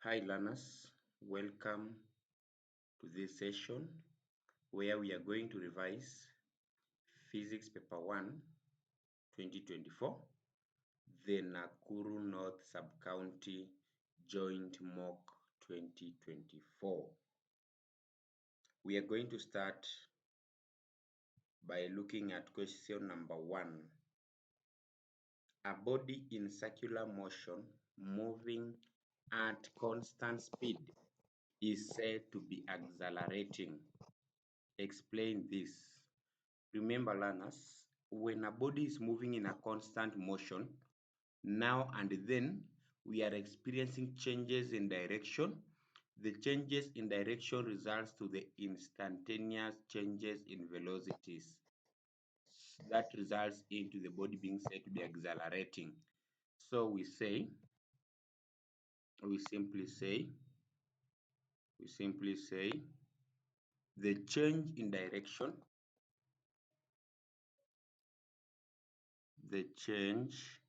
Hi learners, welcome to this session where we are going to revise Physics Paper 1 2024, the Nakuru North Subcounty Joint Mock 2024. We are going to start by looking at question number 1. A body in circular motion moving at constant speed is said to be accelerating. Explain this. Remember learners, when a body is moving in a constant motion, now and then we are experiencing changes in direction. The changes in direction results to the instantaneous changes in velocities. That results into the body being said to be accelerating. So we simply say, the change in direction, the change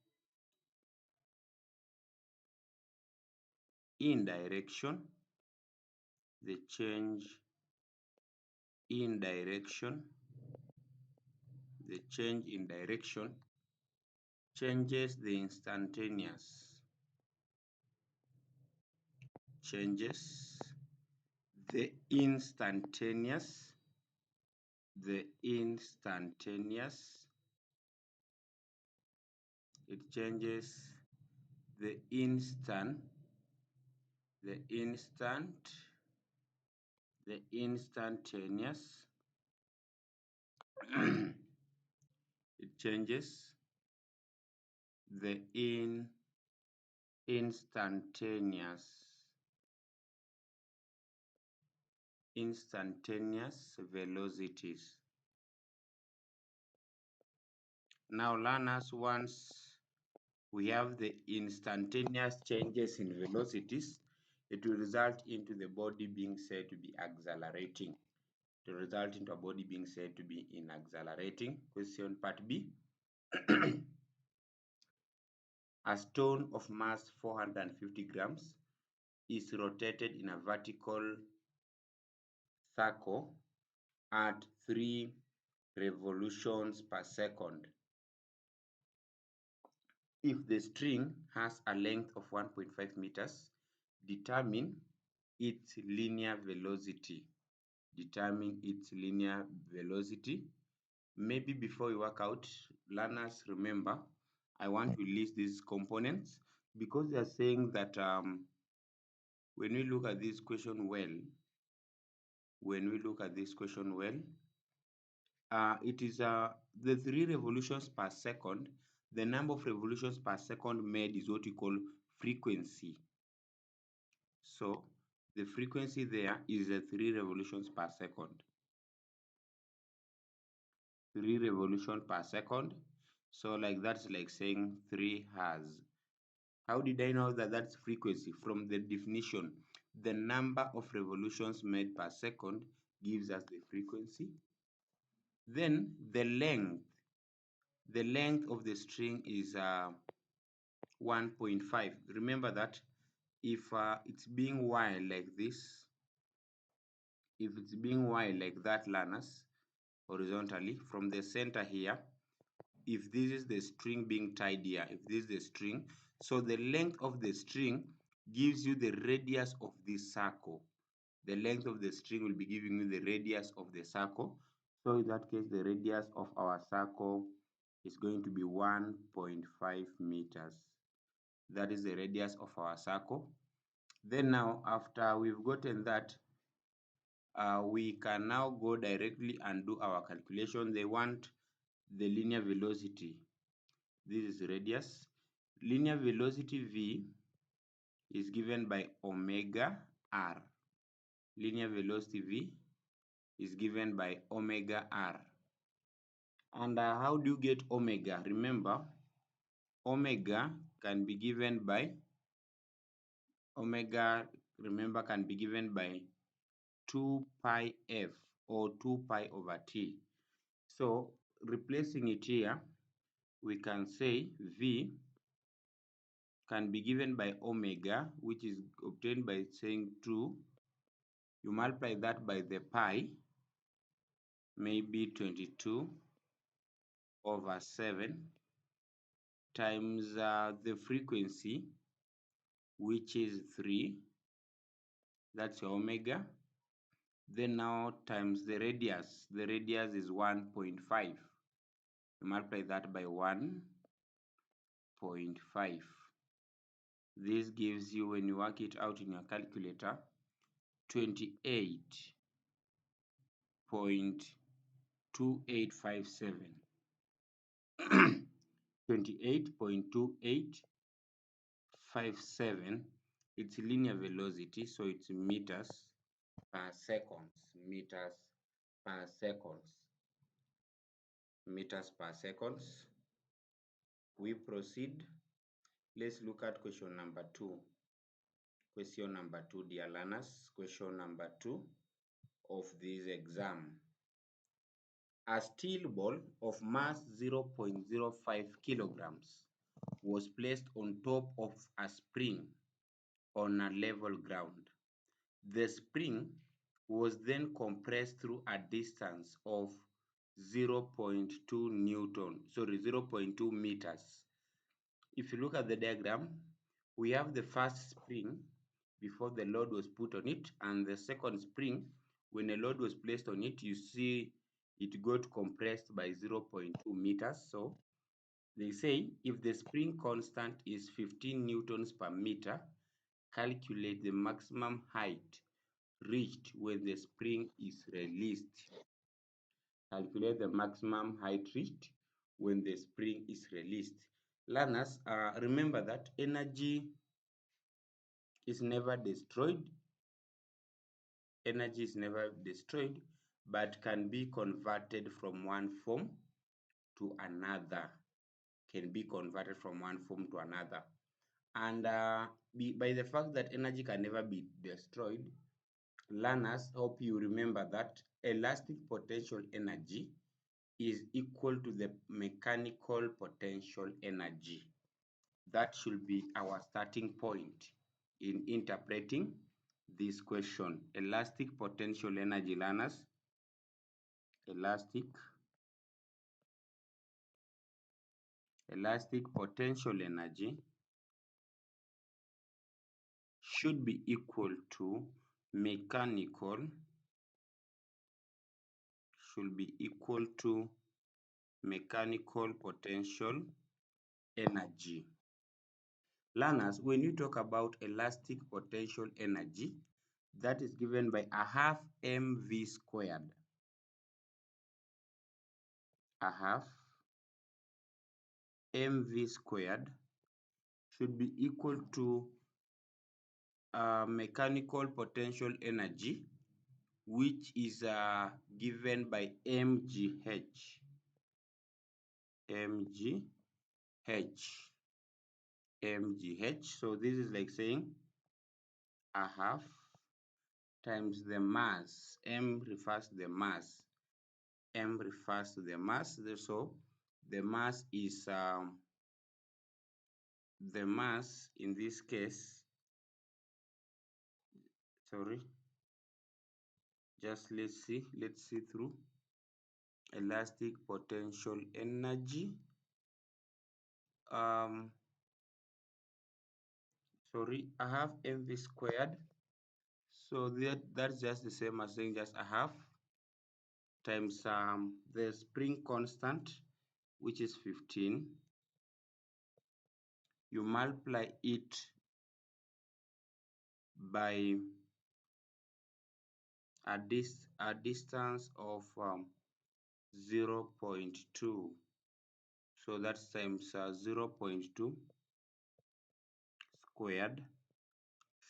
in direction, the change in direction, the change in direction changes the instantaneous, changes the instantaneous, the instantaneous, it changes the instant, the instant, the instantaneous, it changes the instantaneous velocities. Now learners, once we have the instantaneous changes in velocities, it will result into the body being said to be accelerating. It will result into a body being said to be in accelerating. Question part B. A stone of mass 450 grams is rotated in a vertical circle at 3 revolutions per second. If the string has a length of 1.5 meters, determine its linear velocity. Determine its linear velocity. Maybe before we work out, learners, remember, I want to list these components because they are saying that when we look at this question well, it is the 3 revolutions per second. The number of revolutions per second made is what we call frequency. So the frequency there is 3 revolutions per second. 3 revolutions per second. So like that's like saying 3 Hz. How did I know that that's frequency? From the definition, the number of revolutions made per second gives us the frequency. Then the length of the string is 1.5. Remember that if it's being wired like this, if it's being wired like that, learners, horizontally from the center here, if this is the string being tied here, if this is the string, so the length of the string gives you the radius of this circle. The length of the string will be giving you the radius of the circle. So in that case, the radius of our circle is going to be 1.5 meters. That is the radius of our circle. Then now, after we've gotten that, we can now go directly and do our calculation. They want the linear velocity. This is radius. Linear velocity V is given by omega r. Linear velocity V is given by omega r. And how do you get omega? Remember, omega can be given by 2 pi f or 2 pi over t. So replacing it here, we can say V can be given by omega, which is obtained by saying 2. You multiply that by the pi, maybe 22 over 7 times the frequency, which is 3. That's your omega. Then now times the radius. The radius is 1.5. You multiply that by 1.5. This gives you, when you work it out in your calculator, 28.2857. 28.2857. It's linear velocity, so it's meters per seconds. Meters per seconds. Meters per seconds. We proceed. Let's look at question number 2. Question number 2, dear learners. Question number 2 of this exam. A steel ball of mass 0.05 kilograms was placed on top of a spring on a level ground. The spring was then compressed through a distance of 0.2 meters. If you look at the diagram, we have the first spring before the load was put on it, and the second spring, when a load was placed on it, you see it got compressed by 0.2 meters. So they say if the spring constant is 15 newtons per meter, calculate the maximum height reached when the spring is released. Calculate the maximum height reached when the spring is released. Learners, remember that energy is never destroyed. Energy is never destroyed, but can be converted from one form to another. Can be converted from one form to another. And by the fact that energy can never be destroyed, learners, hope you remember that elastic potential energy is equal to the mechanical potential energy. That should be our starting point in interpreting this question. Elastic potential energy, learners. Elastic potential energy should be equal to mechanical potential energy. Learners, when you talk about elastic potential energy, that is given by a half mv squared. A half mv squared should be equal to mechanical potential energy, which is given by mgh. mgh. So this is like saying a half times the mass. M refers to the mass. So the mass is the mass in this case. Sorry. Just let's see through elastic potential energy. Sorry, I have mv squared. So that's just the same as saying just a half times the spring constant, which is 15. You multiply it by a distance of 0.2. So that's times 0.2 squared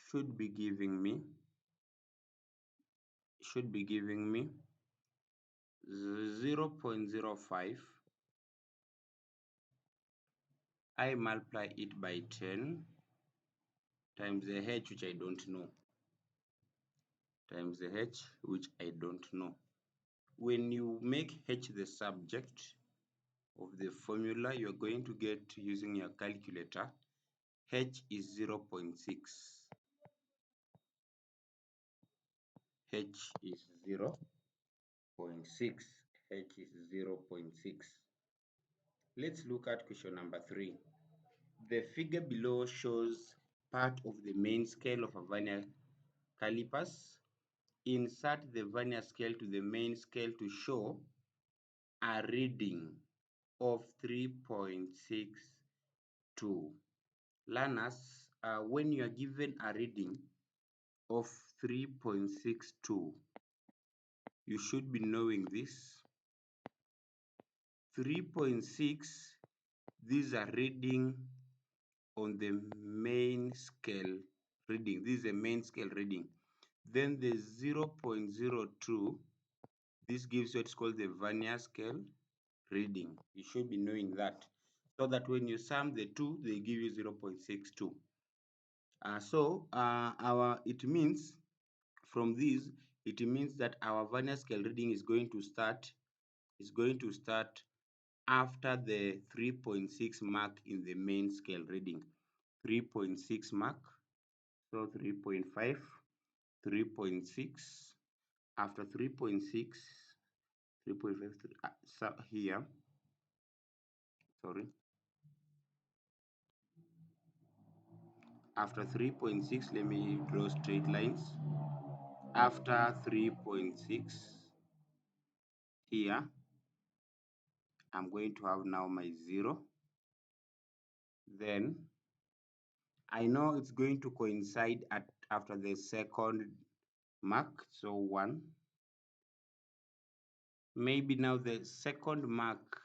should be giving me 0.05. I multiply it by 10 times the h, which I don't know. When you make h the subject of the formula, you're going to get, using your calculator, H is 0.6. H is 0.6. H is 0.6. Let's look at question number 3. The figure below shows part of the main scale of a vernier calipers. Insert the vernier scale to the main scale to show a reading of 3.62. Learners, when you are given a reading of 3.62, you should be knowing this. 3.6, these are reading on the main scale reading. This is a main scale reading. Then the 0.02, this gives what's called the vernier scale reading. You should be knowing that, so that when you sum the two, they give you 0.62. It means from this, it means that our vernier scale reading is going to start after the 3.6 mark in the main scale reading. 3.6 mark, so 3.5, 3.6. After 3.6, 3.5, so here, sorry. After 3.6, let me draw straight lines. After 3.6, here, I'm going to have now my 0. Then I know it's going to coincide after the second mark, so 1. Maybe now the second mark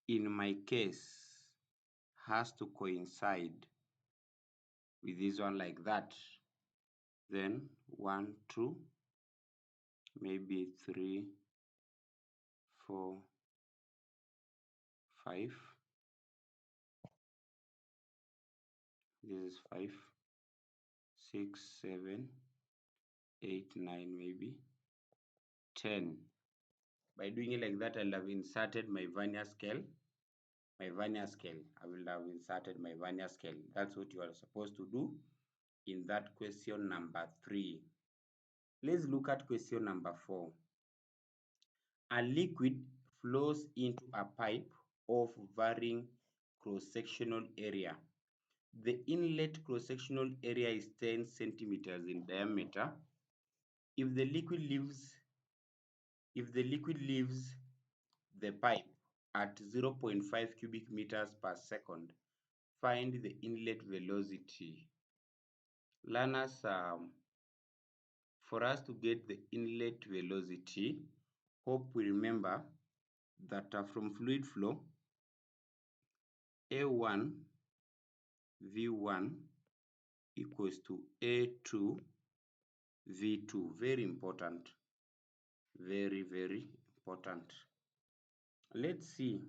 in my case has to coincide with this one like that. Then 1, 2, maybe 3, 4, 5. This is 5, 6, 7, 8, 9, maybe 10. By doing it like that, I'll have inserted my vernier scale. I will have inserted my vernier scale. That's what you are supposed to do in that question number 3. Let's look at question number 4. A liquid flows into a pipe of varying cross-sectional area. The inlet cross-sectional area is 10 centimeters in diameter. If the liquid leaves the pipe at 0.5 cubic meters per second, find the inlet velocity. Learners, for us to get the inlet velocity, hope we remember that from fluid flow, A1 V1 equals to A2 V2. Very important. Very, very important. Let's see.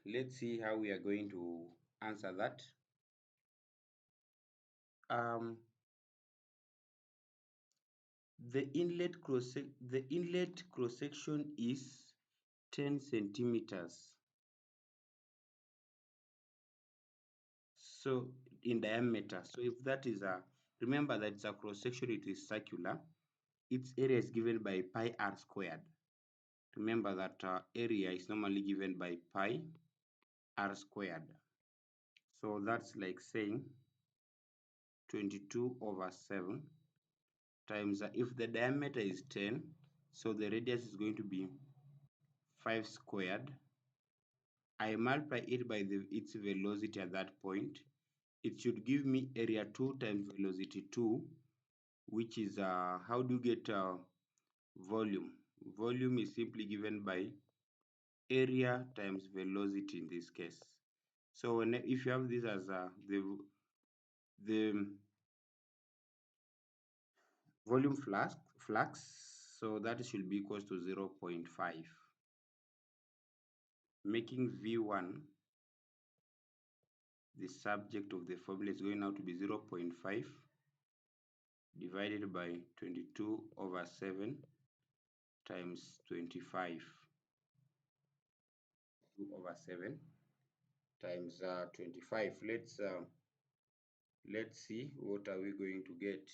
Let's see how we are going to answer that. The inlet cross section is 10 centimeters. So in diameter. So if that is remember that it's a cross section, it is circular. Its area is given by pi r squared. Remember that area is normally given by pi r squared. So that's like saying 22/7 times, if the diameter is 10, so the radius is going to be 5 squared. I multiply it by its velocity at that point. It should give me area 2 times velocity 2, which is, how do you get volume? Volume is simply given by area times velocity in this case. So if you have this as the volume flux, so that should be equals to 0.5, making V1 the subject of the formula is going now to be 0.5 divided by 22/7 times 25. 2 over 7 times 25. Let's see what are we going to get.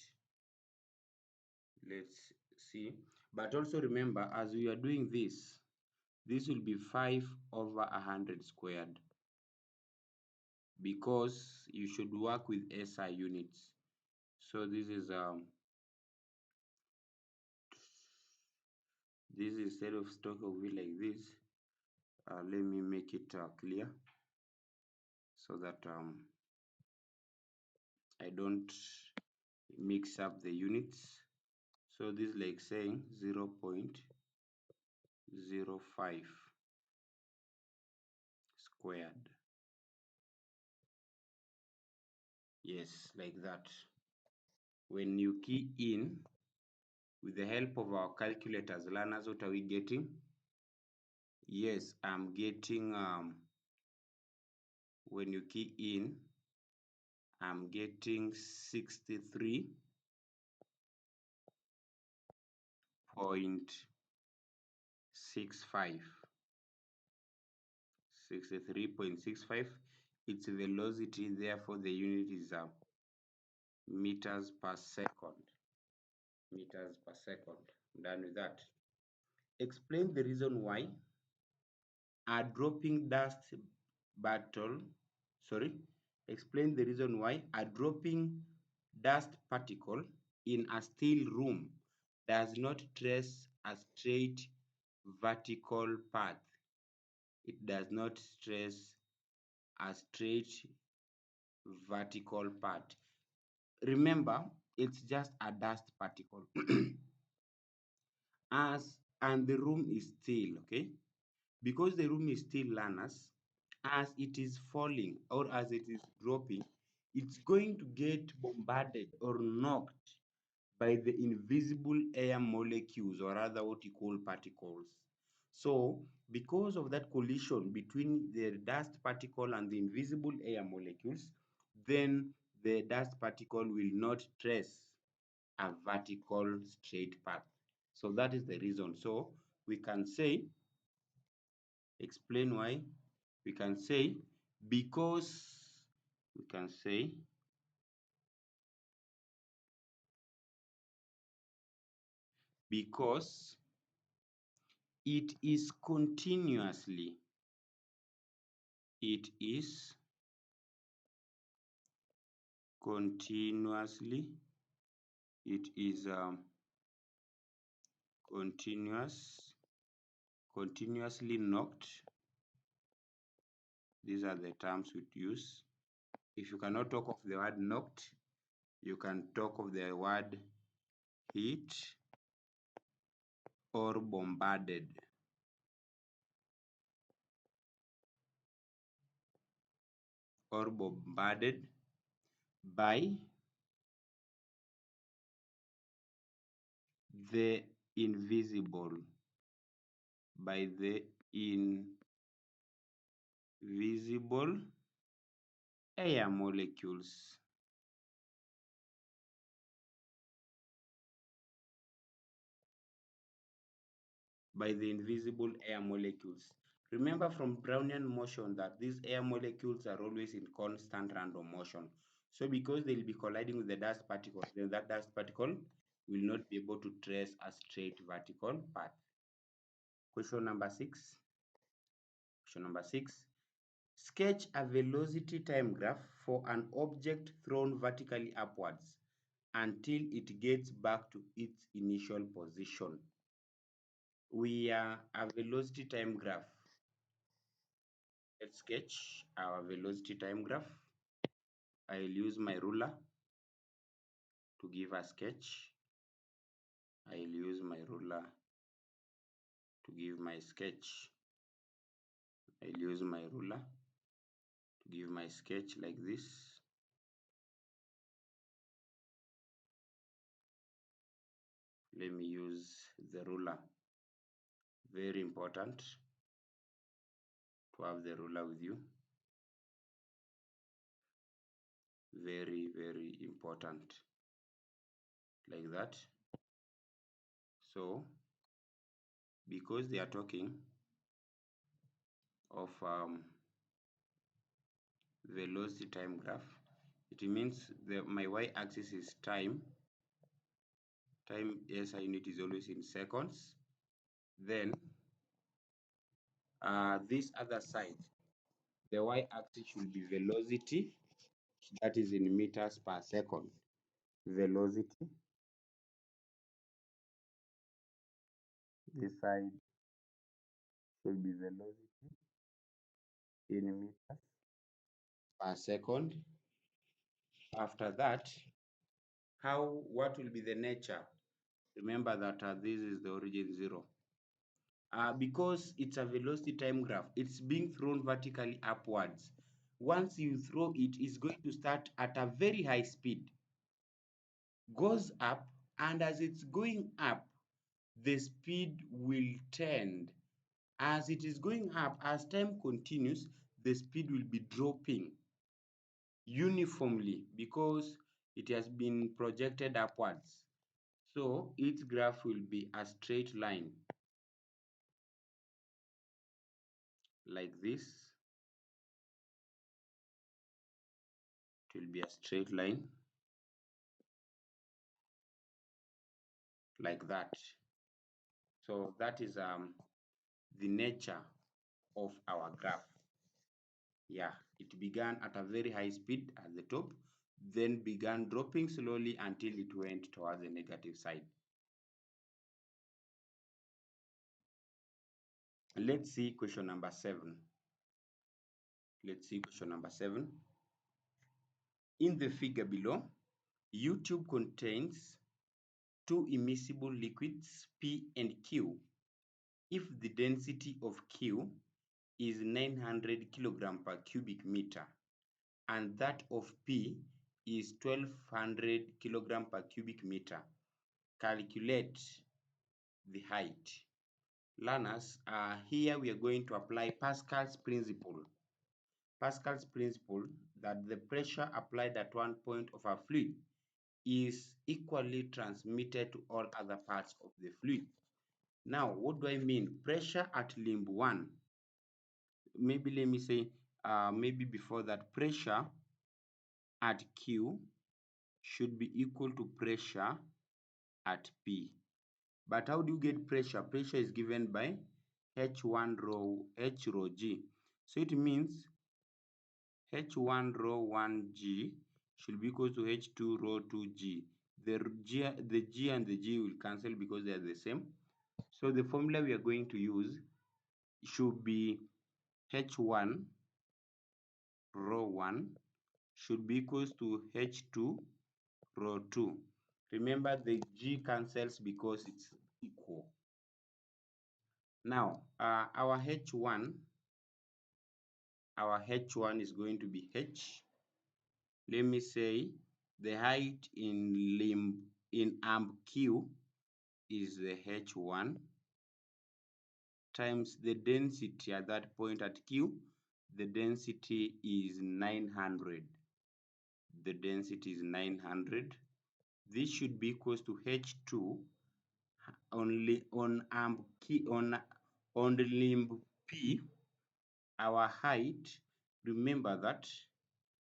Let's see. But also remember, as we are doing this will be 5 over 100 squared, because you should work with SI units. So this is instead of stock of it like this, let me make it clear so that I don't mix up the units. So this is like saying 0.05 squared. Yes, like that. When you key in with the help of our calculators, learners, what are we getting? Yes, I'm getting, when you key in, I'm getting 63.65. 63.65. Its velocity, therefore the unit is meters per second. Meters per second. I'm done with that. Explain the reason why a dropping dust battle, sorry, explain the reason why a dropping dust particle in a steel room does not trace a straight vertical path. It does not trace a straight vertical path. Remember, it's just a dust particle. And the room is still, okay? Because the room is still, learners, as it is falling or as it is dropping, it's going to get bombarded or knocked by the invisible air molecules, or rather what you call particles. So because of that collision between the dust particle and the invisible air molecules, then the dust particle will not trace a vertical straight path. So that is the reason. So we can say, explain why. We can say because, we can say because it is continuously, it is continuously, it is continuously knocked. These are the terms we use. If you cannot talk of the word knocked, you can talk of the word hit or bombarded. Or bombarded by the invisible, by the invisible air molecules. By the invisible air molecules. Remember from Brownian motion that these air molecules are always in constant random motion. So because they'll be colliding with the dust particle, then that dust particle will not be able to trace a straight vertical path. Question number 6. Question number 6. Sketch a velocity time graph for an object thrown vertically upwards until it gets back to its initial position. We are a velocity time graph. Let's sketch our velocity time graph. I'll use my ruler to give a sketch. I'll use my ruler to give my sketch. I'll use my ruler to give my sketch like this. Let me use the ruler. Very important to have the ruler with you. Very, very important. Like that. So, because they are talking of velocity time graph. It means my y-axis is time. Time SI unit is always in seconds. Then this other side, the y-axis should be velocity, that is in meters per second. Velocity. This side should be velocity in meters per second. After that, what will be the nature? Remember that this is the origin 0. Because it's a velocity time graph, it's being thrown vertically upwards. Once you throw it, it's going to start at a very high speed, goes up, and as it's going up, the speed will tend. As it is going up, as time continues, the speed will be dropping uniformly because it has been projected upwards. So its graph will be a straight line like this. It will be a straight line like that. So that is the nature of our graph. Yeah, it began at a very high speed at the top, then began dropping slowly until it went towards the negative side. Let's see question number 7. Let's see question number 7. In the figure below, YouTube contains two immiscible liquids, P and Q. If the density of Q is 900 kg per cubic meter and that of P is 1200 kg per cubic meter, calculate the height. Learners, here we are going to apply Pascal's principle. Pascal's principle that the pressure applied at one point of a fluid is equally transmitted to all other parts of the fluid. Now, what do I mean? Pressure at limb 1. Maybe let me say, maybe before that, pressure at Q should be equal to pressure at P. But how do you get pressure? Pressure is given by H1 rho H rho G. So it means H1 rho 1G should be equal to H2 rho 2G. The G and the G will cancel because they are the same. So the formula we are going to use should be H1 rho 1 should be equals to H2 rho 2. Remember the G cancels because it's equal. Now our H1 is going to be H. Let me say the height in arm Q is the H1 times the density at that point at Q. The density is 900. The density is 900. This should be equals to H2 only on arm Q on the limb P. Our height, remember that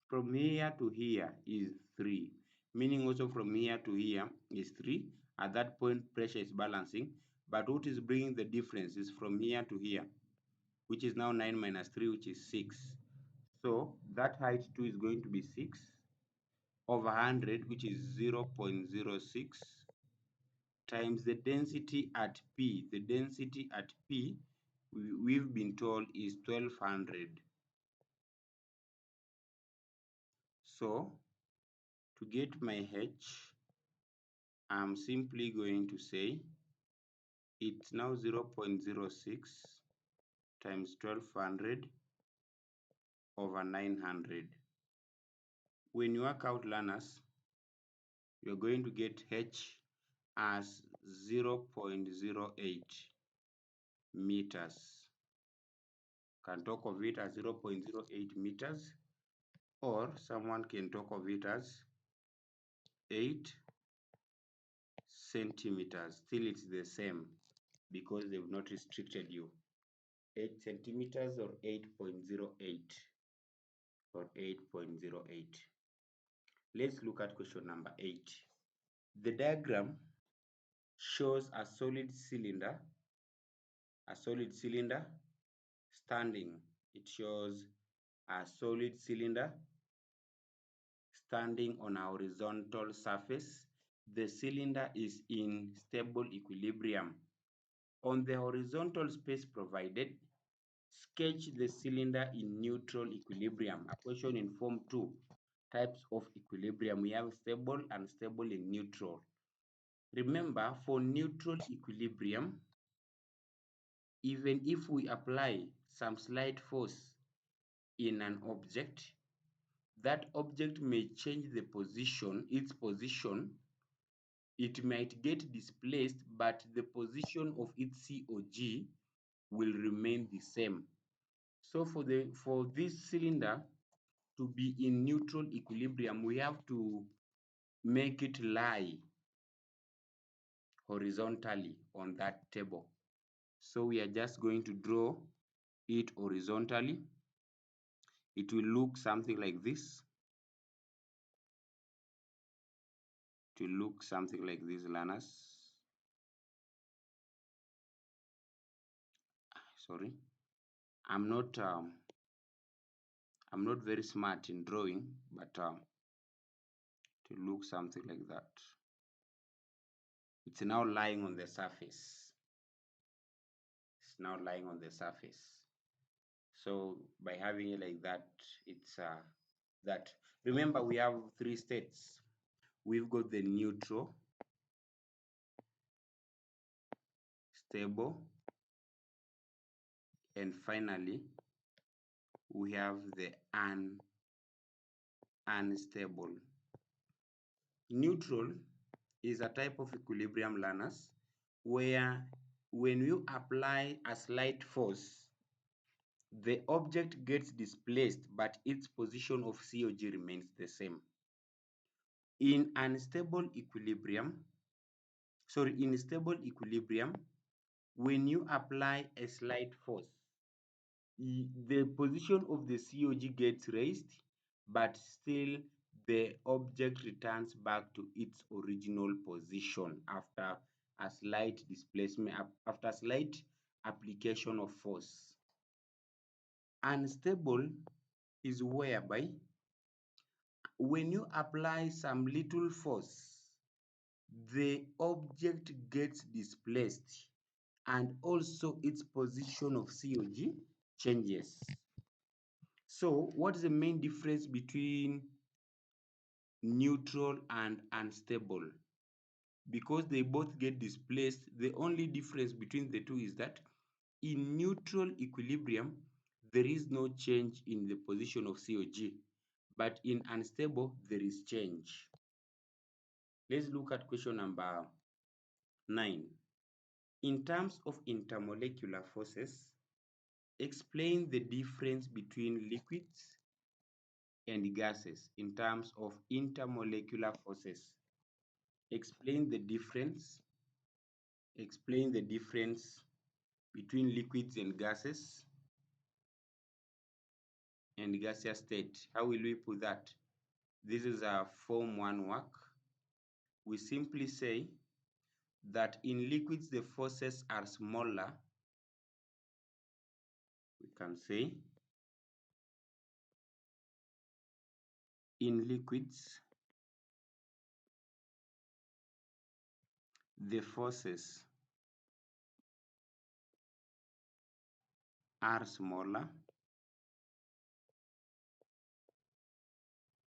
from here to here is 3, meaning also from here to here is 3. At that point, pressure is balancing, but what is bringing the difference is from here to here, which is now 9 minus 3, which is 6. So that height too is going to be 6 over 100, which is 0.06 times the density at P. The density at P, we've been told, is 1200. So to get my H, I'm simply going to say it's now 0.06 times 1200 over 900. When you work out, learners, you're going to get H as 0.08 meters. Can talk of it as 0.08 meters, or someone can talk of it as 8 centimeters. Still it's the same because they've not restricted you. 8 centimeters or 8.08 or 8.08. Let's look at question number 8. The diagram shows a solid cylinder standing. It shows a solid cylinder standing on a horizontal surface. The cylinder is in stable equilibrium. On the horizontal space provided, sketch the cylinder in neutral equilibrium. A question in form 2. Types of equilibrium. We have stable, unstable, and neutral. Remember, for neutral equilibrium, even if we apply some slight force in an object, that object may change its position. It might get displaced, but the position of its COG will remain the same. So for this cylinder to be in neutral equilibrium, we have to make it lie horizontally on that table. So we are just going to draw it horizontally. It will look something like this. It will look something like this, learners. Sorry, I'm not very smart in drawing, but it will look something like that. It's now lying on the surface. It's now lying on the surface. So by having it like that, it's that. Remember, we have 3 states. We've got the neutral, stable, and finally we have the unstable. Neutral is a type of equilibrium, learners, where when you apply a slight force, the object gets displaced, but its position of COG remains the same. In stable equilibrium, when you apply a slight force, the position of the COG gets raised, but still the object returns back to its original position after a slight displacement, after slight application of force. Unstable is whereby when you apply some little force, the object gets displaced and also its position of COG changes. So what is the main difference between neutral and unstable? Because they both get displaced, the only difference between the two is that in neutral equilibrium, there is no change in the position of COG, but in unstable, there is change. Let's look at question number 9. In terms of intermolecular forces, explain the difference between liquids and gases. In terms of intermolecular forces, explain the difference between liquids and gases and gaseous state. How will we put that? This is a form 1 work. We simply say that in liquids the forces are smaller. We can say in liquids the forces are smaller.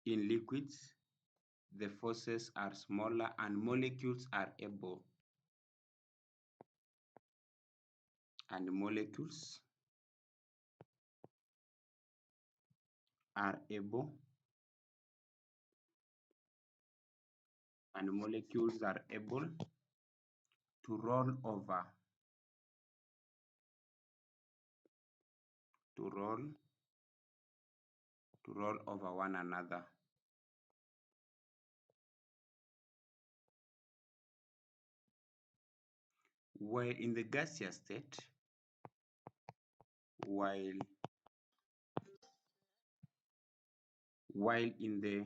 In liquids the forces are smaller and molecules are able to roll over one another. While in the gaseous state, while in the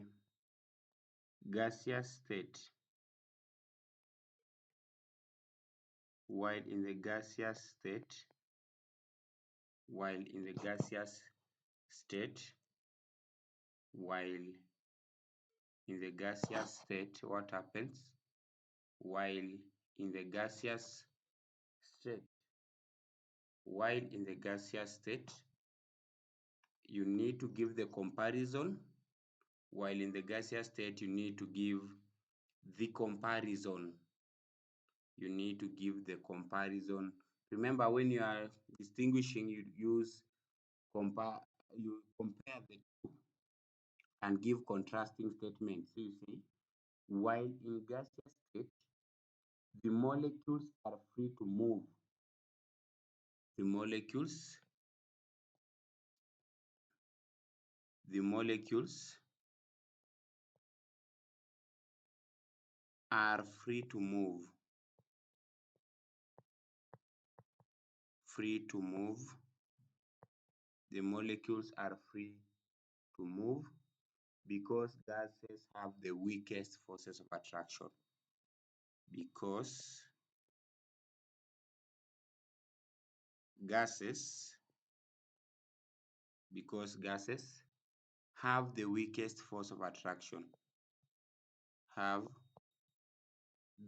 gaseous state, while in the gaseous state, while in the gaseous state, while in the gaseous state, what happens? While in the gaseous state, while in the gaseous state, you need to give the comparison. While in the gaseous state, you need to give the comparison. You need to give the comparison. Remember, when you are distinguishing, you use compare. You compare the two and give contrasting statements. So you say, while in gaseous state, the molecules are free to move. The molecules are free to move. Free to move. The molecules are free to move because gases have the weakest forces of attraction. Because gases have the weakest force of attraction. Have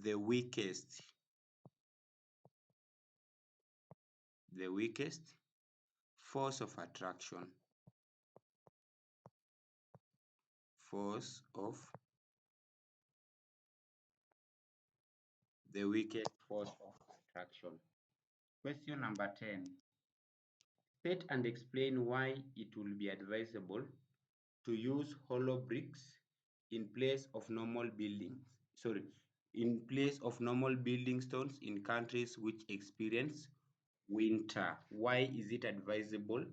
the weakest force of attraction. The weakest force of attraction. Question number 10. State and explain why it will be advisable to use hollow bricks in place of normal buildings. In place of normal building stones in countries which experience winter. Why is it advisable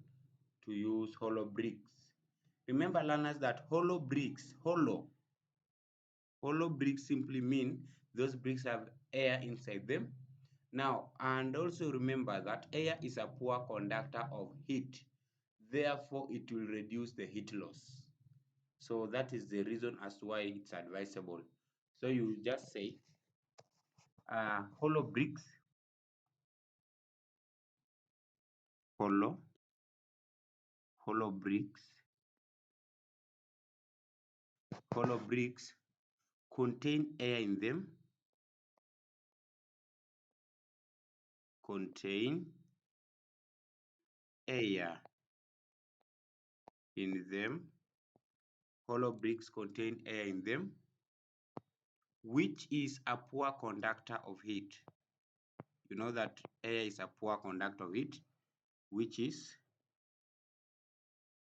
to use hollow bricks? Remember, learners, that hollow bricks simply mean those bricks have air inside them. Now, and also remember that air is a poor conductor of heat. Therefore, it will reduce the heat loss. So that is the reason as to why it's advisable. So you just say hollow bricks, hollow bricks contain air in them, hollow bricks contain air in them, which is a poor conductor of heat. You know that air is a poor conductor of heat, which is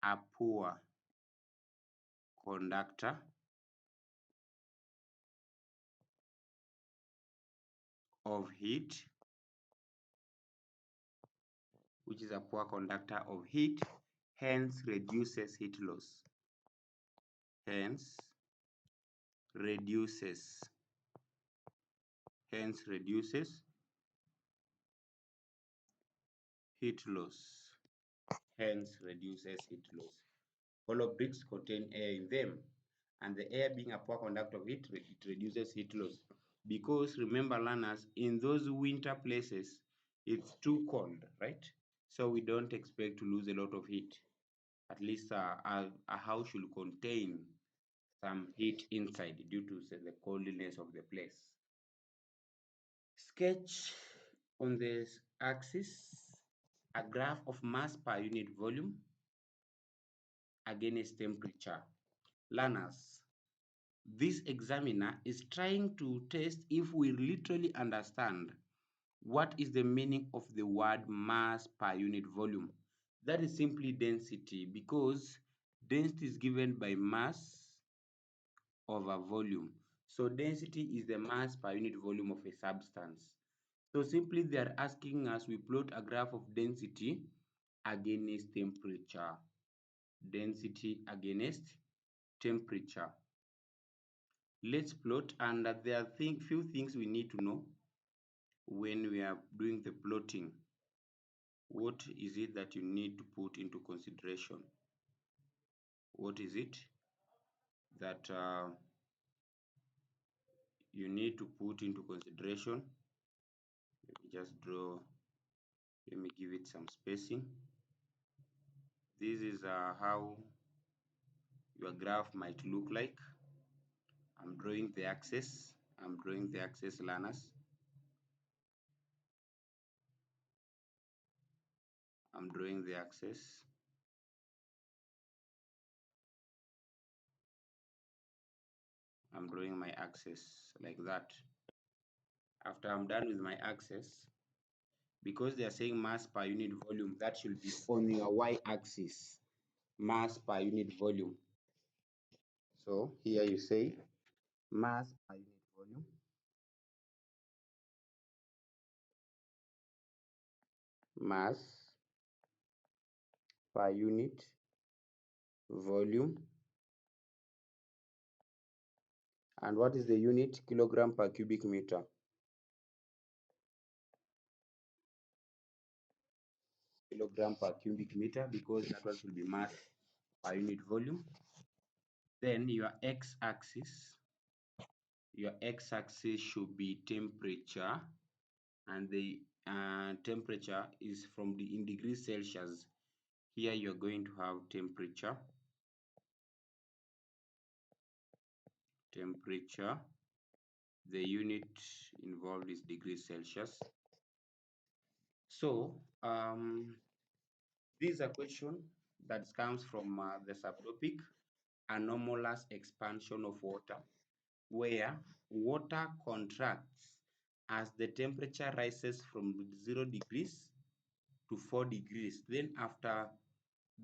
a poor conductor of heat, hence reduces heat loss. Hence reduces heat loss. Hollow bricks contain air in them, and the air being a poor conductor of heat, it reduces heat loss. Because remember, learners, in those winter places, it's too cold, right? So we don't expect to lose a lot of heat. At least a house should contain some heat inside due to the coldness of the place. Sketch on the axis a graph of mass per unit volume against temperature. Learners, this examiner is trying to test if we literally understand what is the meaning of the word mass per unit volume. That is simply density, because density is given by mass over volume. So density is the mass per unit volume of a substance. So simply they are asking us, we plot a graph of density against temperature. Density against temperature. Let's plot, and there are few things we need to know when we are doing the plotting. What is it that you need to put into consideration? What is it that you need to put into consideration? Let me just draw, let me give it some spacing. This is how your graph might look like. I'm drawing the axis. I'm drawing the axis, learners. I'm drawing the axis. I'm drawing my axis like that. After I'm done with my axis, because they are saying mass per unit volume, that should be on your y-axis, mass per unit volume. So here you say mass per unit volume, mass per unit volume, and what is the unit? Kilogram per cubic meter. Kilogram per cubic meter, because that one should be mass per unit volume. Then your x-axis should be temperature, and the temperature is from the in degrees Celsius. Here you're going to have temperature. The unit involved is degrees Celsius. So this is a question that comes from the subtopic anomalous expansion of water, where water contracts as the temperature rises from 0 degrees to 4 degrees. Then after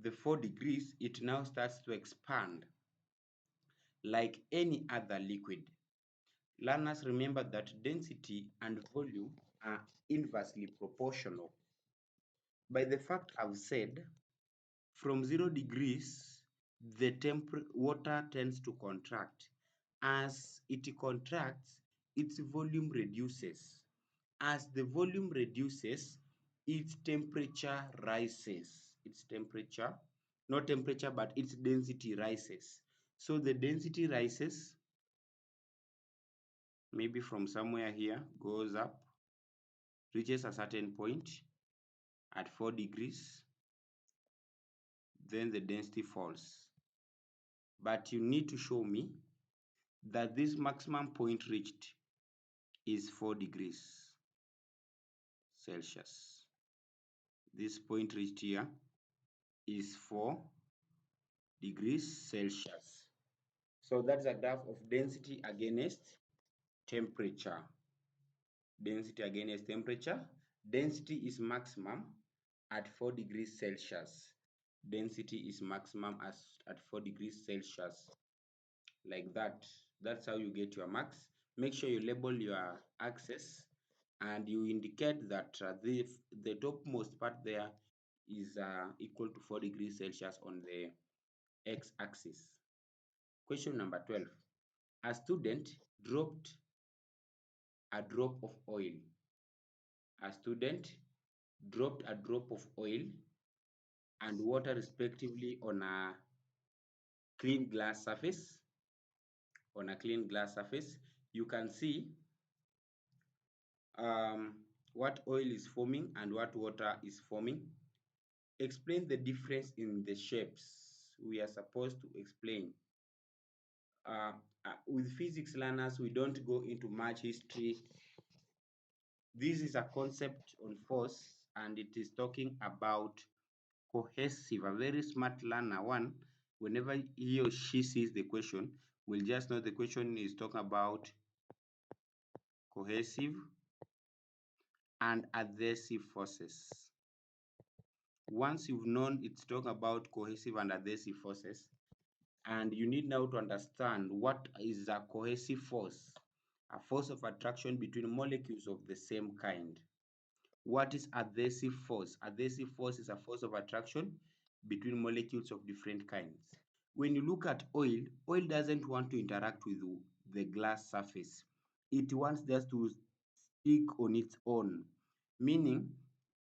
the 4 degrees, it now starts to expand like any other liquid. Learners, remember that density and volume are inversely proportional. By the fact I've said, from 0 degrees, the water tends to contract. As it contracts, its volume reduces. As the volume reduces, its temperature rises. Its temperature, not temperature, but its density rises. So the density rises, maybe from somewhere here, goes up, reaches a certain point at 4 degrees, then the density falls. But you need to show me that this maximum point reached is 4 degrees Celsius. This point reached here is 4 degrees Celsius. So that's a graph of density against temperature. Density against temperature. Density is maximum at 4 degrees Celsius. Density is maximum at 4 degrees Celsius. Like that. That's how you get your max. Make sure you label your axis and you indicate that the topmost part there is equal to 4 degrees Celsius on the x-axis. Question number 12. A student dropped a drop of oil. A student dropped a drop of oil and water respectively on a clean glass surface. On a clean glass surface, you can see what oil is forming and what water is forming. Explain the difference in the shapes. We are supposed to explain. With physics learners, we don't go into much history. This is a concept on force, and it is talking about cohesive. A very smart learner, one, whenever he or she sees the question, will just know the question is talking about cohesive and adhesive forces. Once you've known it's talking about cohesive and adhesive forces, and you need now to understand what is a cohesive force, a force of attraction between molecules of the same kind. What is adhesive force? Adhesive force is a force of attraction between molecules of different kinds. When you look at oil, oil doesn't want to interact with the glass surface. It wants just to stick on its own, meaning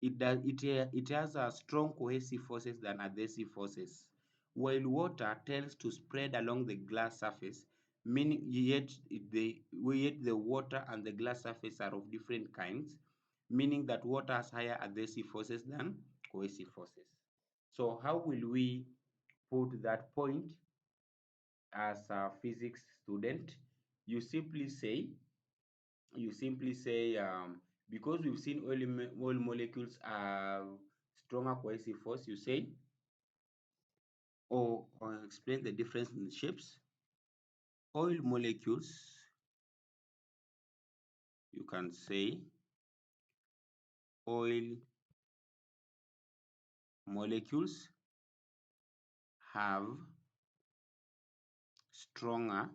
it has a strong cohesive forces than adhesive forces. While water tends to spread along the glass surface, meaning yet the water and the glass surface are of different kinds, meaning that water has higher adhesive forces than cohesive forces. So how will we put that point as a physics student? You simply say, you simply say because we've seen oil molecules are stronger cohesive force, you say, or explain the difference in the shapes. Oil molecules, you can say oil molecules have stronger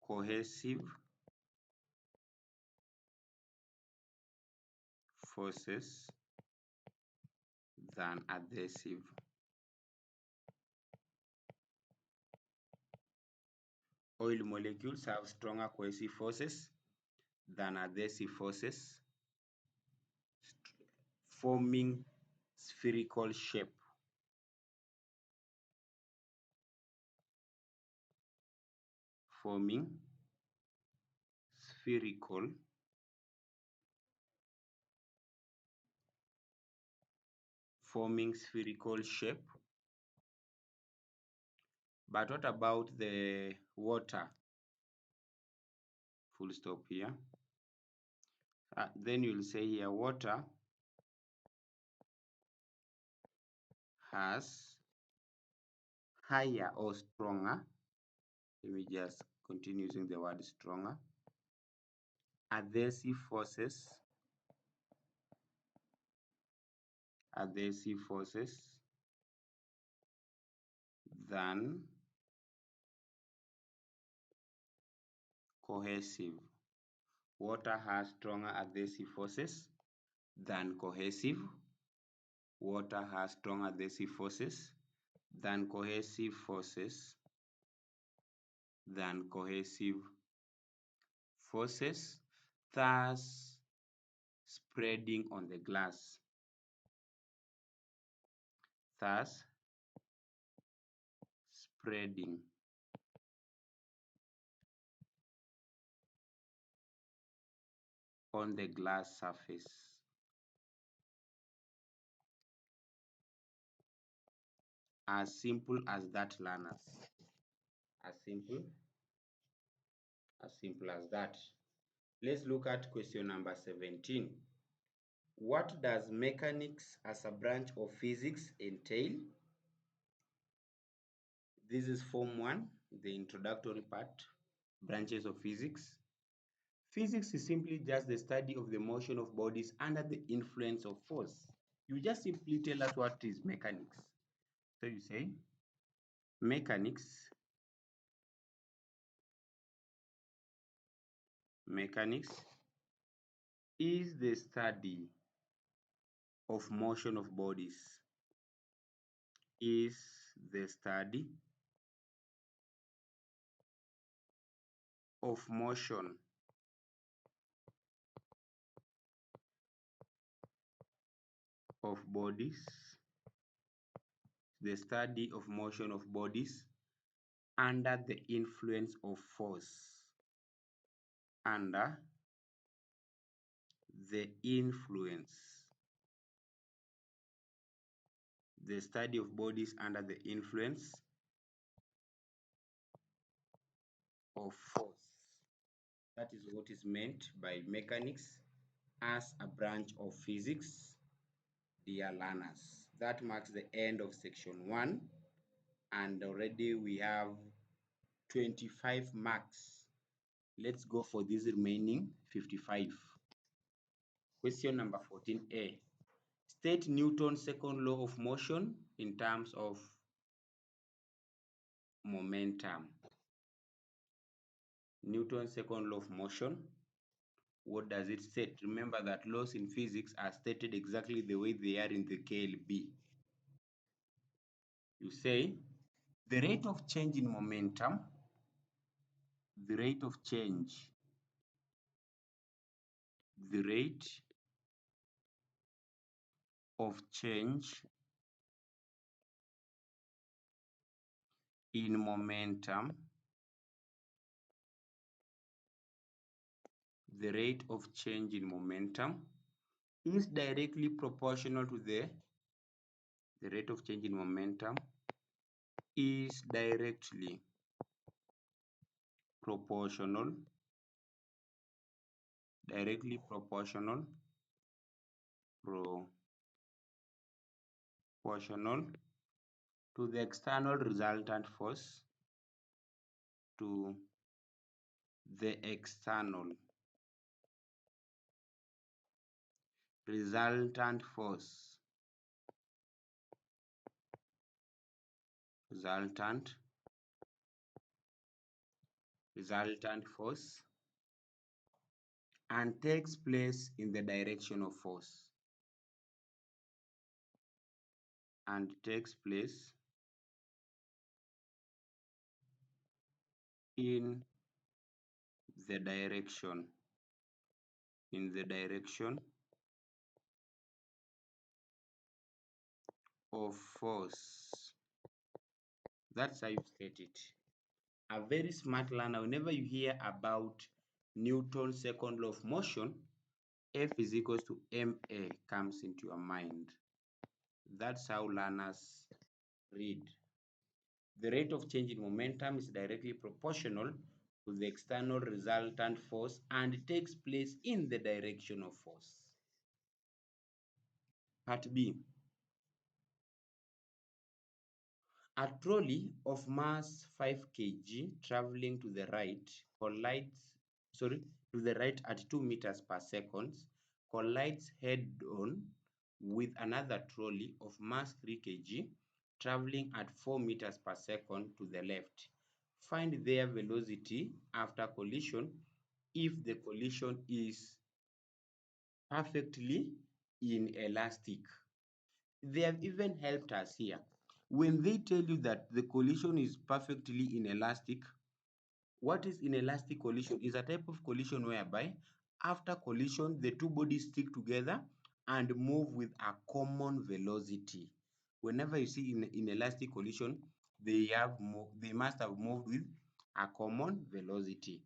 cohesive forces than adhesive. Oil molecules have stronger cohesive forces than adhesive forces, forming spherical shape. Forming spherical shape. But what about the water? Full stop here. Then you'll say here water has higher or stronger. Let me just continue using the word stronger. Adhesive forces than cohesive. Water has stronger adhesive forces than cohesive. Water has strong adhesive forces than cohesive forces, thus spreading on the glass. Thus spreading on the glass surface. As simple as that, learners. As simple as that. Let's look at question number 17. What does mechanics as a branch of physics entail? This is Form 1, the introductory part, branches of physics. Physics is simply just the study of the motion of bodies under the influence of force. You just simply tell us what is mechanics. So you say, mechanics is the study of motion of bodies. Is the study of motion of bodies. The study of motion of bodies under the influence of force. Under the influence. The study of bodies under the influence of force. That is what is meant by mechanics as a branch of physics, dear learners. That marks the end of section 1, and already we have 25 marks. Let's go for these remaining 55. Question number 14A. State Newton's second law of motion in terms of momentum. Newton's second law of motion. What does it state? Remember that laws in physics are stated exactly the way they are in the KLB. You say the rate of change in momentum, the rate of change the rate of change in momentum, the rate of change in momentum is directly proportional to the rate of change in momentum is directly proportional proportional to the external resultant force, to the external resultant force, resultant force, and takes place in the direction of force, and takes place in the direction of force. That's how you state it. A very smart learner, whenever you hear about Newton's second law of motion, F is equals to ma comes into your mind. That's how learners read. The rate of change in momentum is directly proportional to the external resultant force and takes place in the direction of force. Part B. A trolley of mass 5 kg traveling to the right at 2 meters per second collides head-on with another trolley of mass 3 kg traveling at 4 meters per second to the left. Find their velocity after collision if the collision is perfectly inelastic. They have even helped us here. When they tell you that the collision is perfectly inelastic, what is inelastic collision? Is a type of collision whereby after collision, the two bodies stick together and move with a common velocity. Whenever you see in inelastic collision, they must have moved with a common velocity.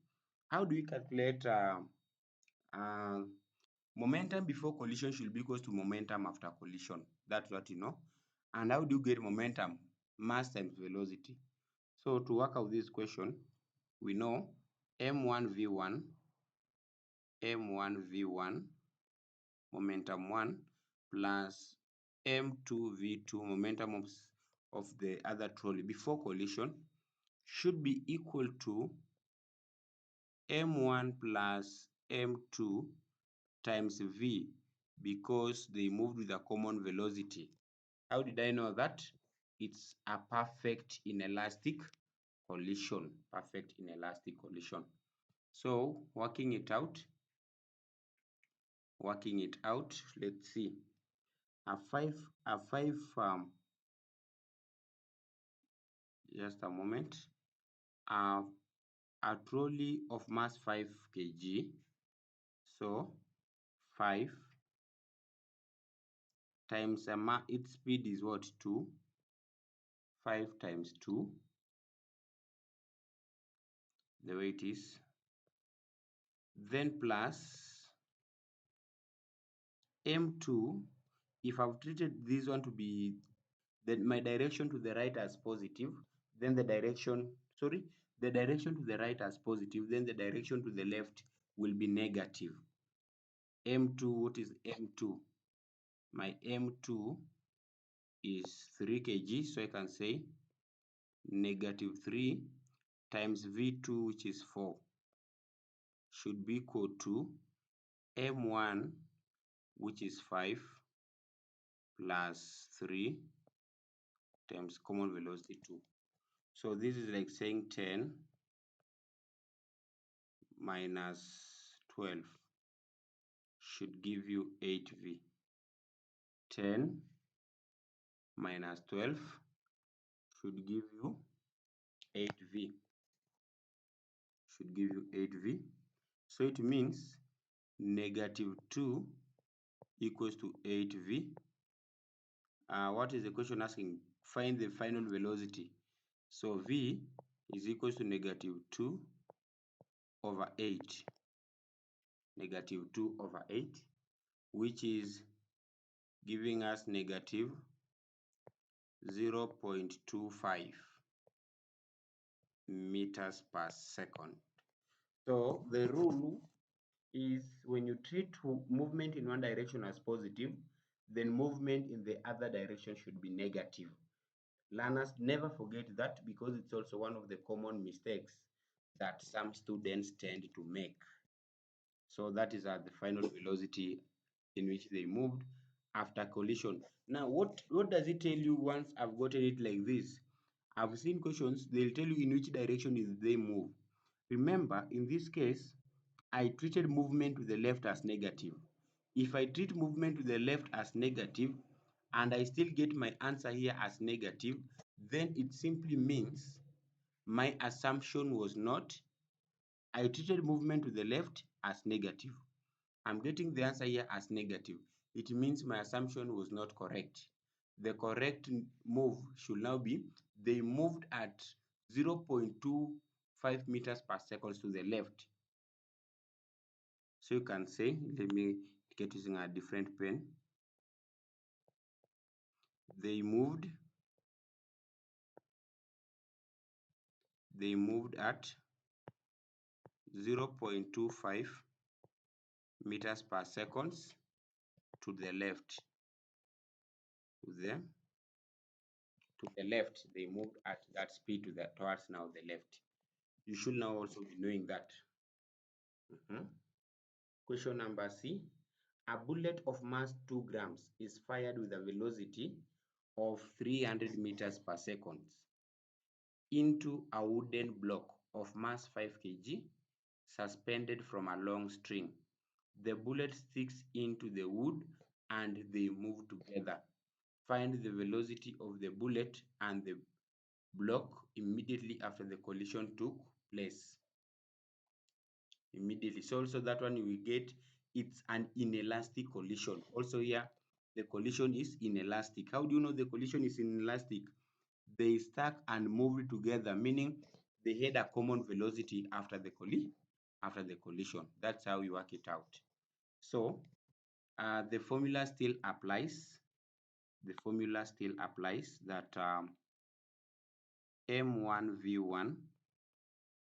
How do we calculate uh, momentum before collision? Should be equals to momentum after collision. That's what you know. And how do you get momentum? Mass times velocity. So to work out this question, we know m1v1 momentum 1 plus m2v2 momentum of the other trolley before collision should be equal to m1 plus m2 times v, because they moved with a common velocity. How did I know that? It's a perfect inelastic collision. So working it out, let's see. Just a moment. A trolley of mass 5 kg. So 5 times its speed is what? 2. 5 times 2, the way it is. Then plus m2. If I've treated this one to be my direction to the right as positive, then the direction to the right as positive, then the direction to the left will be negative. M2, what is M2? My M2 is 3 kg, so I can say negative 3 times V2, which is 4, should be equal to M1, which is 5, plus 3 times common velocity 2. So this is like saying 10 minus 12 should give you 8V. 10 minus 12 should give you 8V. So it means negative 2 equals to 8v. What is the question asking? Find the final velocity. So v is equals to negative 2 over 8. Negative 2 over 8, which is giving us negative 0.25 meters per second. So the rule is when you treat movement in one direction as positive, then movement in the other direction should be negative. Learners, never forget that, because it's also one of the common mistakes that some students tend to make. So that is at the final velocity in which they moved after collision. Now, what does it tell you once I've gotten it like this? I've seen questions, they'll tell you in which direction is they move. Remember, in this case, I treated movement to the left as negative. If I treat movement to the left as negative, and I still get my answer here as negative, then it simply means my assumption was not. I treated movement to the left as negative. I'm getting the answer here as negative. It means my assumption was not correct. The correct move should now be they moved at 0.25 meters per second to the left. So you can say, let me get using a different pen. They moved at 0.25 meters per second to the left. To the left, they moved at that speed towards now the left. You should now also be knowing that. Question number C. A bullet of mass 2 grams is fired with a velocity of 300 meters per second into a wooden block of mass 5 kg suspended from a long string. The bullet sticks into the wood and they move together. Find the velocity of the bullet and the block immediately after the collision took place. Immediately. So also that one we get, it's an inelastic collision. Also here, the collision is inelastic. How do you know the collision is inelastic? They stuck and moved together, meaning they had a common velocity after the collision. That's how we work it out. So the formula still applies. The formula still applies that m1v1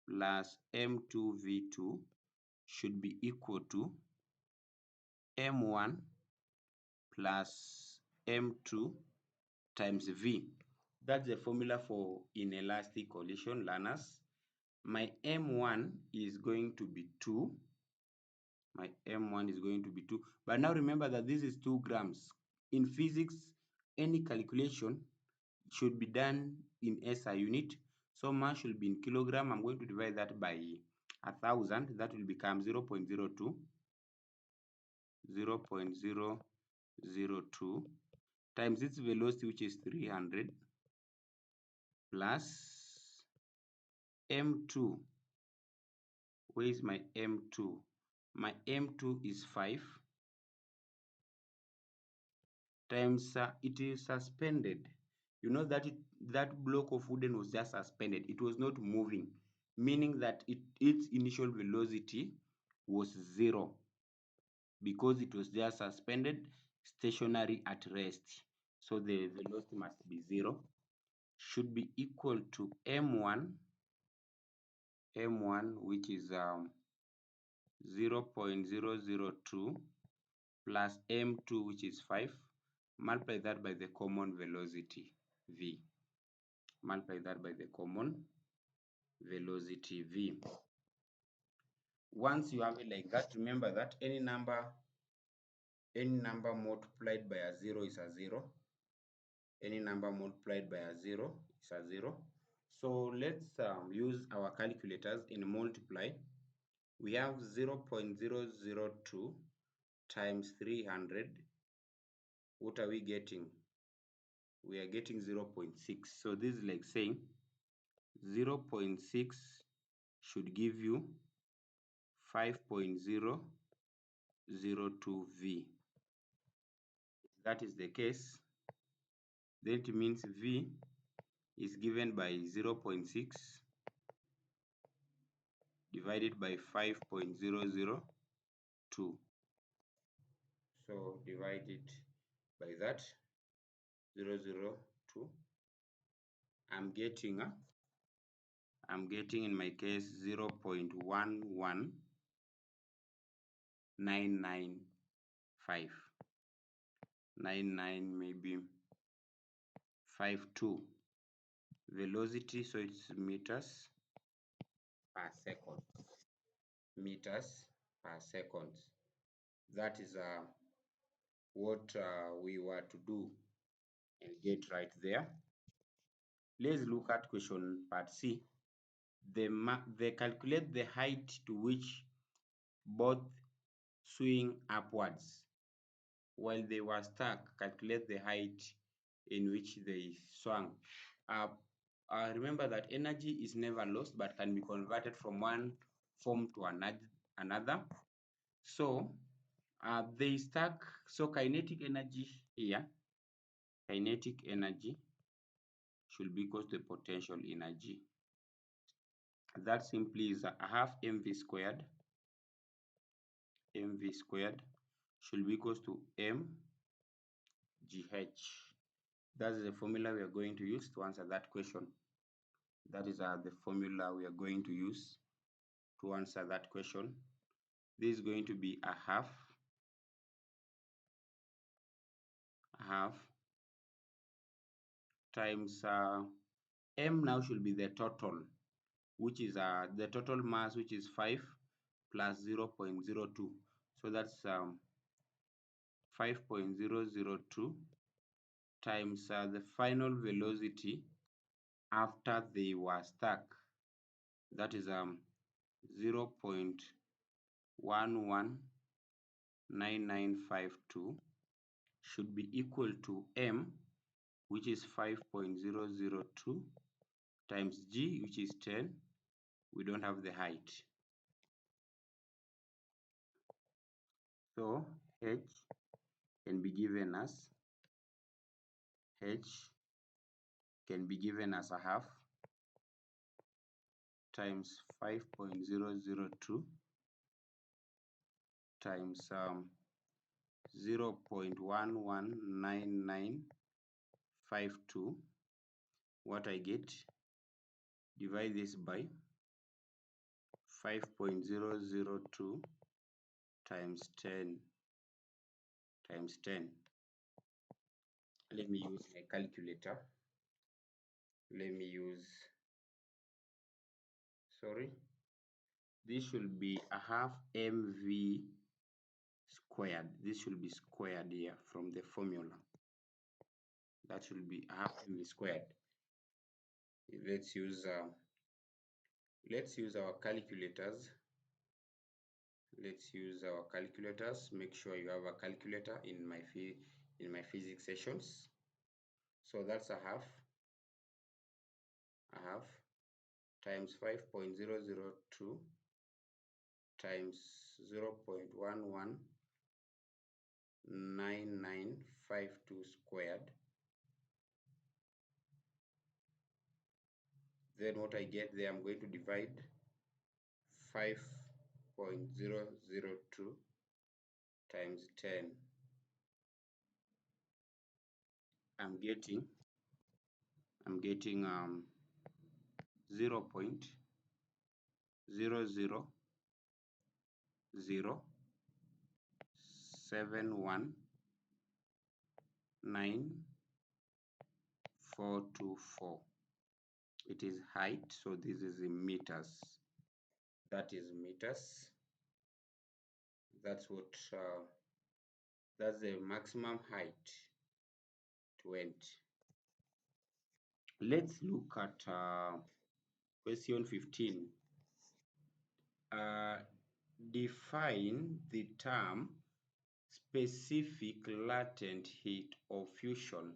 plus m2v2 should be equal to m1 plus m2 times v. That's the formula for inelastic collision, learners. My m1 is going to be 2. My m1 is going to be 2. But now remember that this is 2 grams. In physics, any calculation should be done in SI unit. So mass should be in kilogram. I'm going to divide that by 1,000. That will become 0.02. 0.002 times its velocity, which is 300, plus m2. Where is my m2? My m2 is 5 times it is suspended. You know that that block of wooden was just suspended. It was not moving, meaning that its initial velocity was 0 because it was just suspended, stationary at rest. So the velocity must be 0. Should be equal to m1, which is 0.002 plus m2, which is 5. Multiply that by the common velocity v. Multiply that by the common velocity v. Once you have it like that, remember that any number multiplied by a 0 is a 0. Any number multiplied by a 0 is a 0. So let's use our calculators in multiply. We have 0.002 times 300. What are we getting? We are getting 0.6. So this is like saying 0.6 should give you 5.0 0.02V. If that is the case, then it means V is given by 0.6 divided by 5.002. So divide it by that 0.002. I'm getting in my case 0.11995. 99 maybe 52. Velocity, so it's meters per second. Meters per second. That is what we were to do and get right there. Let's look at question part C. They calculate the height to which both swing upwards while they were stuck. Calculate the height in which they swung. Remember that energy is never lost but can be converted from one form to another. So they stuck. So kinetic energy here, kinetic energy should be equal to potential energy. That simply is a half mv squared. Mv squared should be equal to mgh. That's the formula we are going to use to answer that question. That is the formula we are going to use to answer that question. This is going to be a half times m now should be the total, which is the total mass, which is 5 plus 0.02. So that's 5.002 times the final velocity after they were stuck. That is 0.119952 should be equal to m, which is 5.002 times g, which is 10. We don't have the height. So h can be given as a half times 5.002 times 0.119952. What I get, divide this by 5.002 times 10 times 10. Let me use a calculator. This should be a half mv squared. This should be squared here from the formula. That should be a half mv squared. Let's use our calculators. Make sure you have a calculator in my physics sessions. So that's a half times 5.002 times 0.119952 squared. Then what I get there, I'm going to divide 5.002 times 10. I'm getting 0.000719424. It is height, so this is in meters. That is meters. That's what that's the maximum height to went. Let's look at question 15. Define the term specific latent heat of fusion.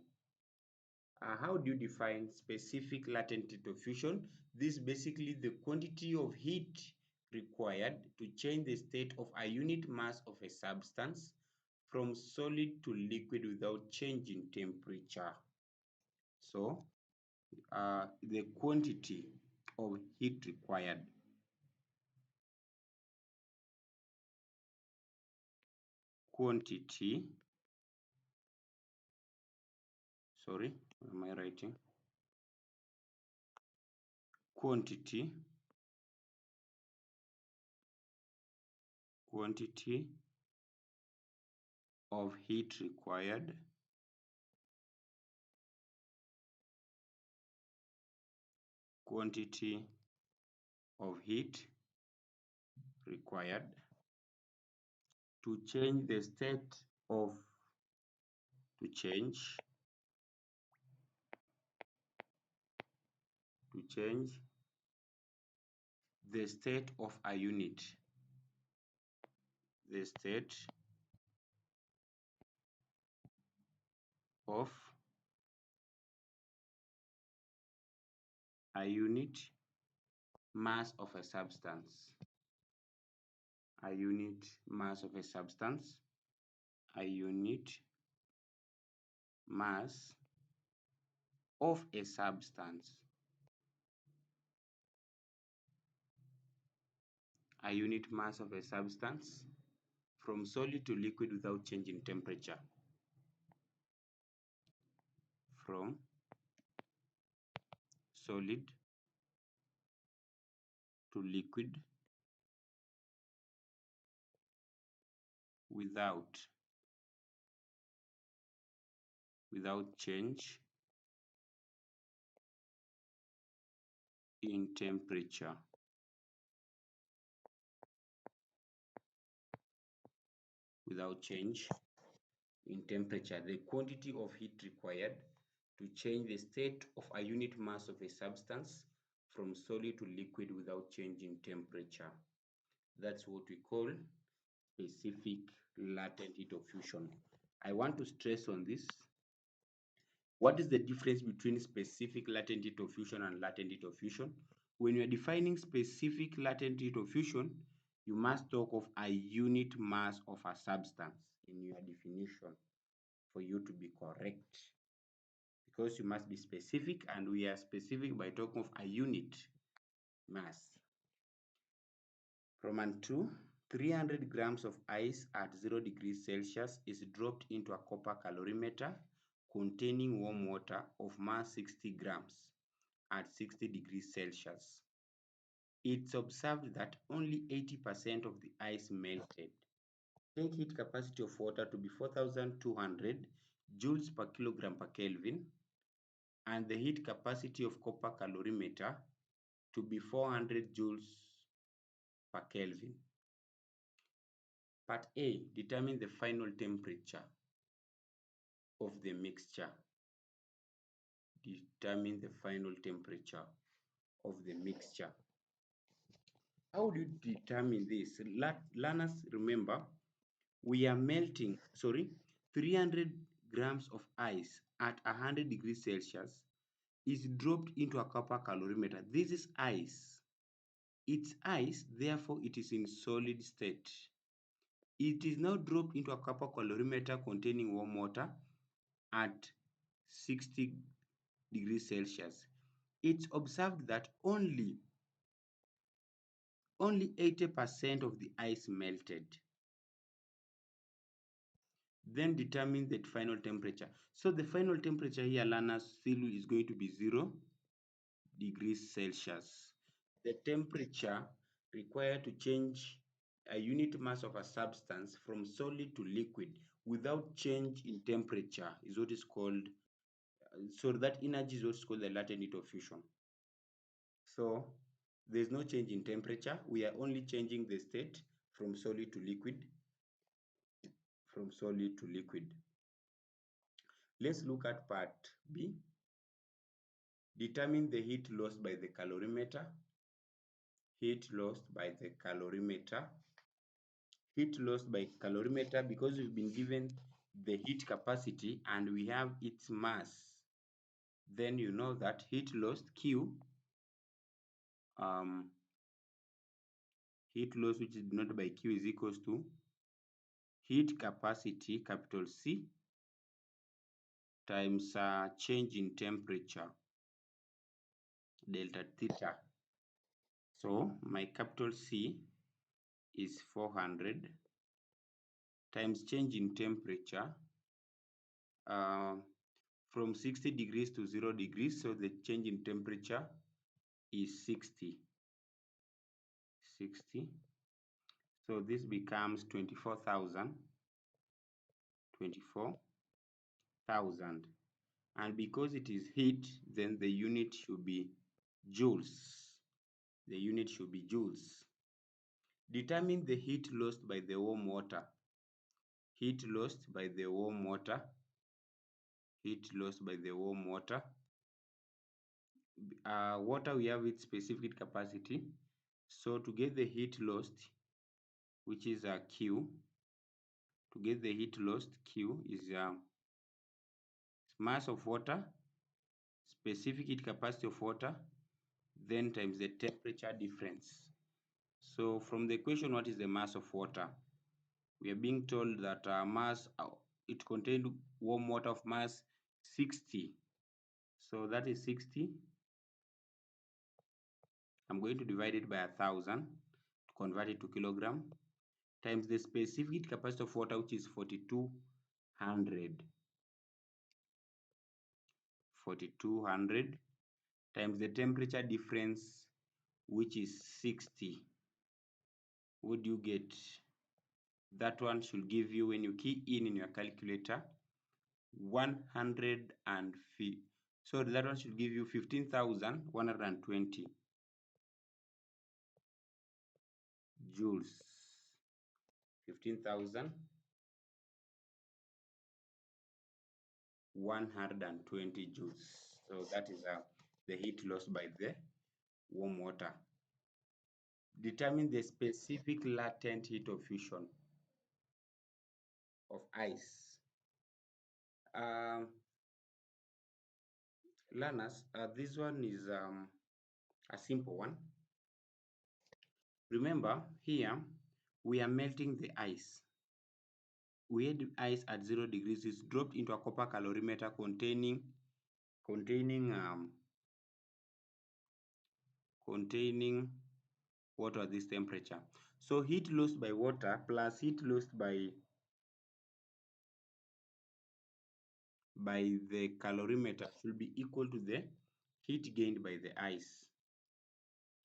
How do you define specific latent heat of fusion? This is basically the quantity of heat required to change the state of a unit mass of a substance from solid to liquid without changing temperature. So, the quantity of heat required. Quantity, sorry, what am I writing? Quantity of heat required quantity of heat required to change the state of to change the state of a unit, the state of a unit mass of a substance, a unit mass of a substance, a unit mass of a substance, a unit mass of a substance from solid to liquid without changing temperature, from solid to liquid without change in temperature. Without change in temperature, the quantity of heat required to change the state of a unit mass of a substance from solid to liquid without changing temperature. That's what we call specific latent heat of fusion. I want to stress on this. What is the difference between specific latent heat of fusion and latent heat of fusion? When you are defining specific latent heat of fusion, you must talk of a unit mass of a substance in your definition for you to be correct. Because you must be specific, and we are specific by talking of a unit mass. Roman 2, 300 grams of ice at 0 degrees Celsius is dropped into a copper calorimeter containing warm water of mass 60 grams at 60 degrees Celsius. It's observed that only 80% of the ice melted. Take heat capacity of water to be 4,200 joules per kilogram per Kelvin and the heat capacity of copper calorimeter to be 400 joules per Kelvin. Part A, determine the final temperature of the mixture. Determine the final temperature of the mixture. How do you determine this? Learners, remember, we are melting, 300 grams of ice at 100 degrees Celsius is dropped into a copper calorimeter. This is ice. It's ice, therefore it is in solid state. It is now dropped into a copper calorimeter containing warm water at 60 degrees Celsius. It's observed that only 80% of the ice melted. Then determine the final temperature. So the final temperature here, learners, still is going to be 0 degrees Celsius. The temperature required to change a unit mass of a substance from solid to liquid without change in temperature is what is called, so that energy is what's called the latent heat of fusion. So there's no change in temperature. We are only changing the state from solid to liquid. From solid to liquid. Let's look at part B. Determine the heat lost by the calorimeter. Heat lost by the calorimeter. Heat lost by calorimeter, because we've been given the heat capacity and we have its mass. Then you know that heat lost Q Heat loss, which is denoted by Q, is equals to heat capacity, capital C, times change in temperature, delta theta. So my capital C is 400 times change in temperature from 60 degrees to 0 degrees. So the change in temperature is 60. So this becomes 24,000. And because it is heat, then the unit should be joules. The unit should be joules. Determine the heat lost by the warm water. Heat lost by the warm water. Heat lost by the warm water. Water, we have its specific capacity. So to get the heat lost, which is Q, to get the heat lost, Q is mass of water, specific heat capacity of water, then times the temperature difference. So from the equation, what is the mass of water? We are being told that mass, it contained warm water of mass 60. So that is 60. I'm going to divide it by 1,000 to convert it to kilogram, times the specific capacity of water, which is 4,200. 4,200 times the temperature difference, which is 60. Would you get? That one should give you, when you key in your calculator, 150. So that one should give you 15,120 joules. 15,120 joules. So that is the heat lost by the warm water. Determine the specific latent heat of fusion of ice. Learners, this one is a simple one. Remember, here we are melting the ice. We had ice at 0 degrees. It's dropped into a copper calorimeter containing water at this temperature. So heat lost by water plus heat lost by the calorimeter should be equal to the heat gained by the ice.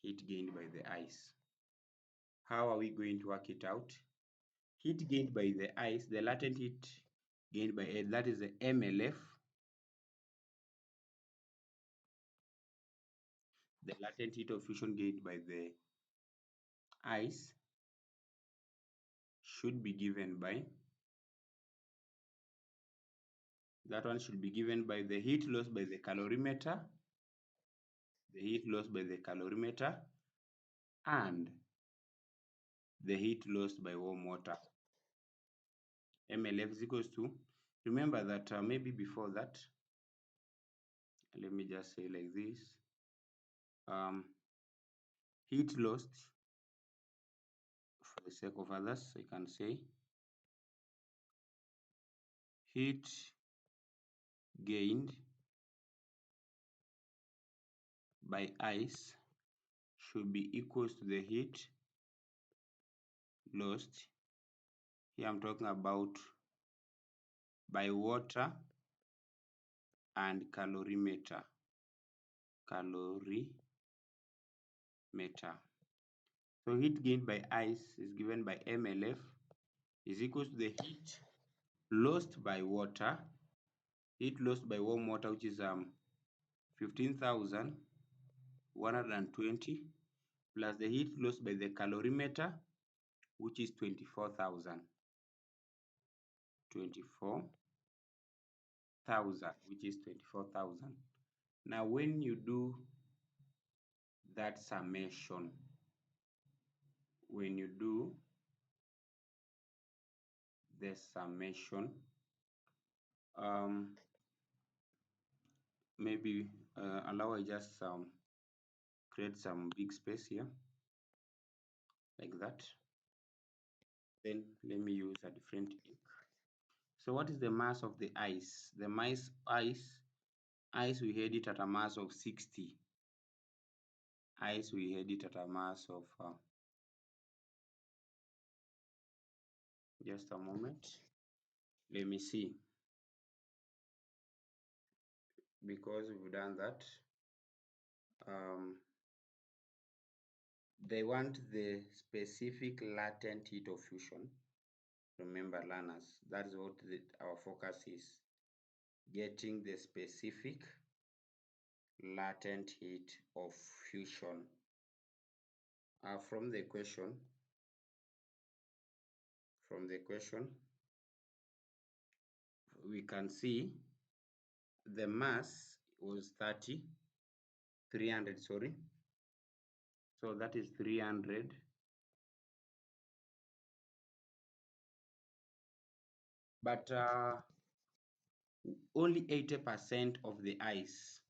Heat gained by the ice. How are we going to work it out? Heat gained by the ice, the latent heat gained by air, that is the MLF. The latent heat of fusion gained by the ice should be given by, that one should be given by the heat lost by the calorimeter, and the heat lost by warm water. MLF is equals to, remember that maybe before that, let me just say like this, heat lost, for the sake of others, I can say heat gained by ice should be equals to the heat lost. Here I'm talking about by water and calorimeter. So heat gained by ice is given by MLF is equals to the heat lost by water, heat lost by warm water, which is 15,120, plus the heat lost by the calorimeter, which is 24,000. 24,000, which is 24,000. Now, when you do that summation, when you do the summation, maybe allow I just create some big space here. like that. Then let me use a different ink. So what is the mass of the ice? The ice we had it at a mass of 60. Ice we had it at a mass of just a moment. Let me see. Because we've done that, they want the specific latent heat of fusion. Remember, learners, that's what our focus is, getting the specific latent heat of fusion. From the question, we can see the mass was 300, sorry. So that is 300. But only 80% of the ice,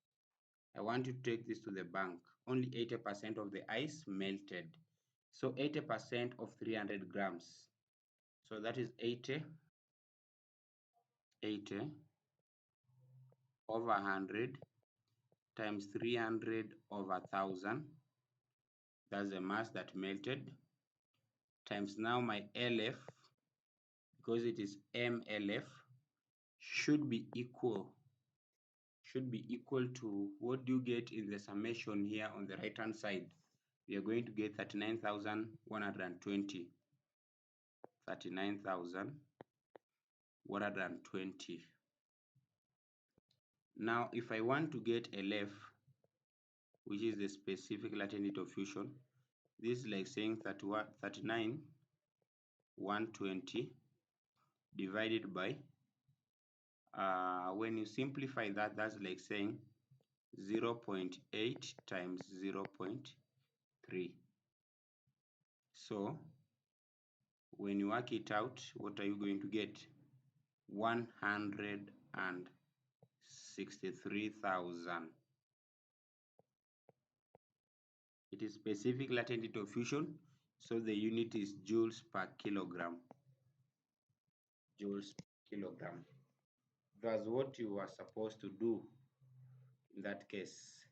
I want to take this to the bank, only 80% of the ice melted. So 80% of 300 grams. So that is 80 over 100 times 300 over 1000. That's the mass that melted, times now my LF, because it is MLF, should be equal to, what do you get in the summation here on the right hand side? We are going to get 39,120. 39,120. Now, if I want to get LF, which is the specific latent heat of fusion, this is like saying 39,120 divided by, when you simplify that, that's like saying 0.8 times 0.3. So when you work it out, what are you going to get? 163,000. It is specific latent heat of fusion, so the unit is joules per kilogram. Joules per kilogram. That's what you are supposed to do in that case.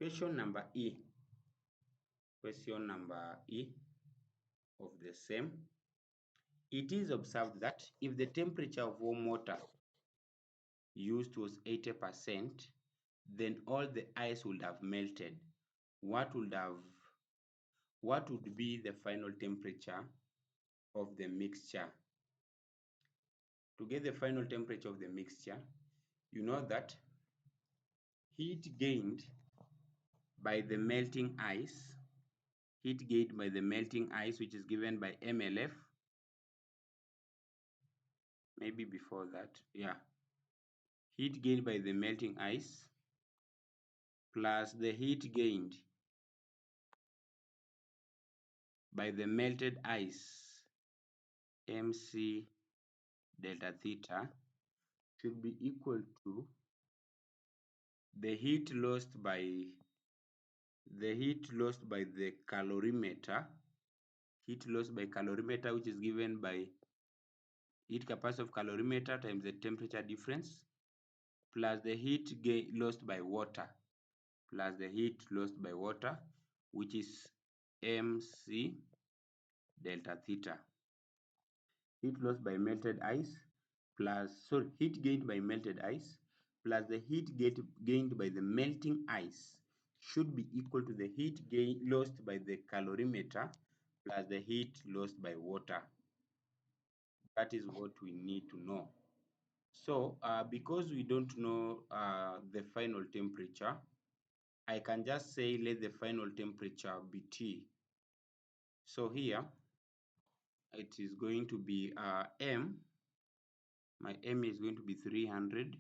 Question number E. Question number E of the same. It is observed that if the temperature of warm water used was 80%, then all the ice would have melted. What would be the final temperature of the mixture? To get the final temperature of the mixture, you know that heat gained by the melting ice, which is given by MLF, maybe before that, yeah, heat gained by the melting ice plus the heat gained by the melted ice, MC delta theta, should be equal to the heat lost by the calorimeter, which is given by heat capacity of calorimeter times the temperature difference, plus the heat lost by water, which is MC delta theta. Heat lost by melted ice heat gained by melted ice plus the heat gained by the melting ice should be equal to the heat lost by the calorimeter plus the heat lost by water. That is what we need to know. So because we don't know the final temperature, I can just say let the final temperature be T. So here it is going to be M. My M is going to be 300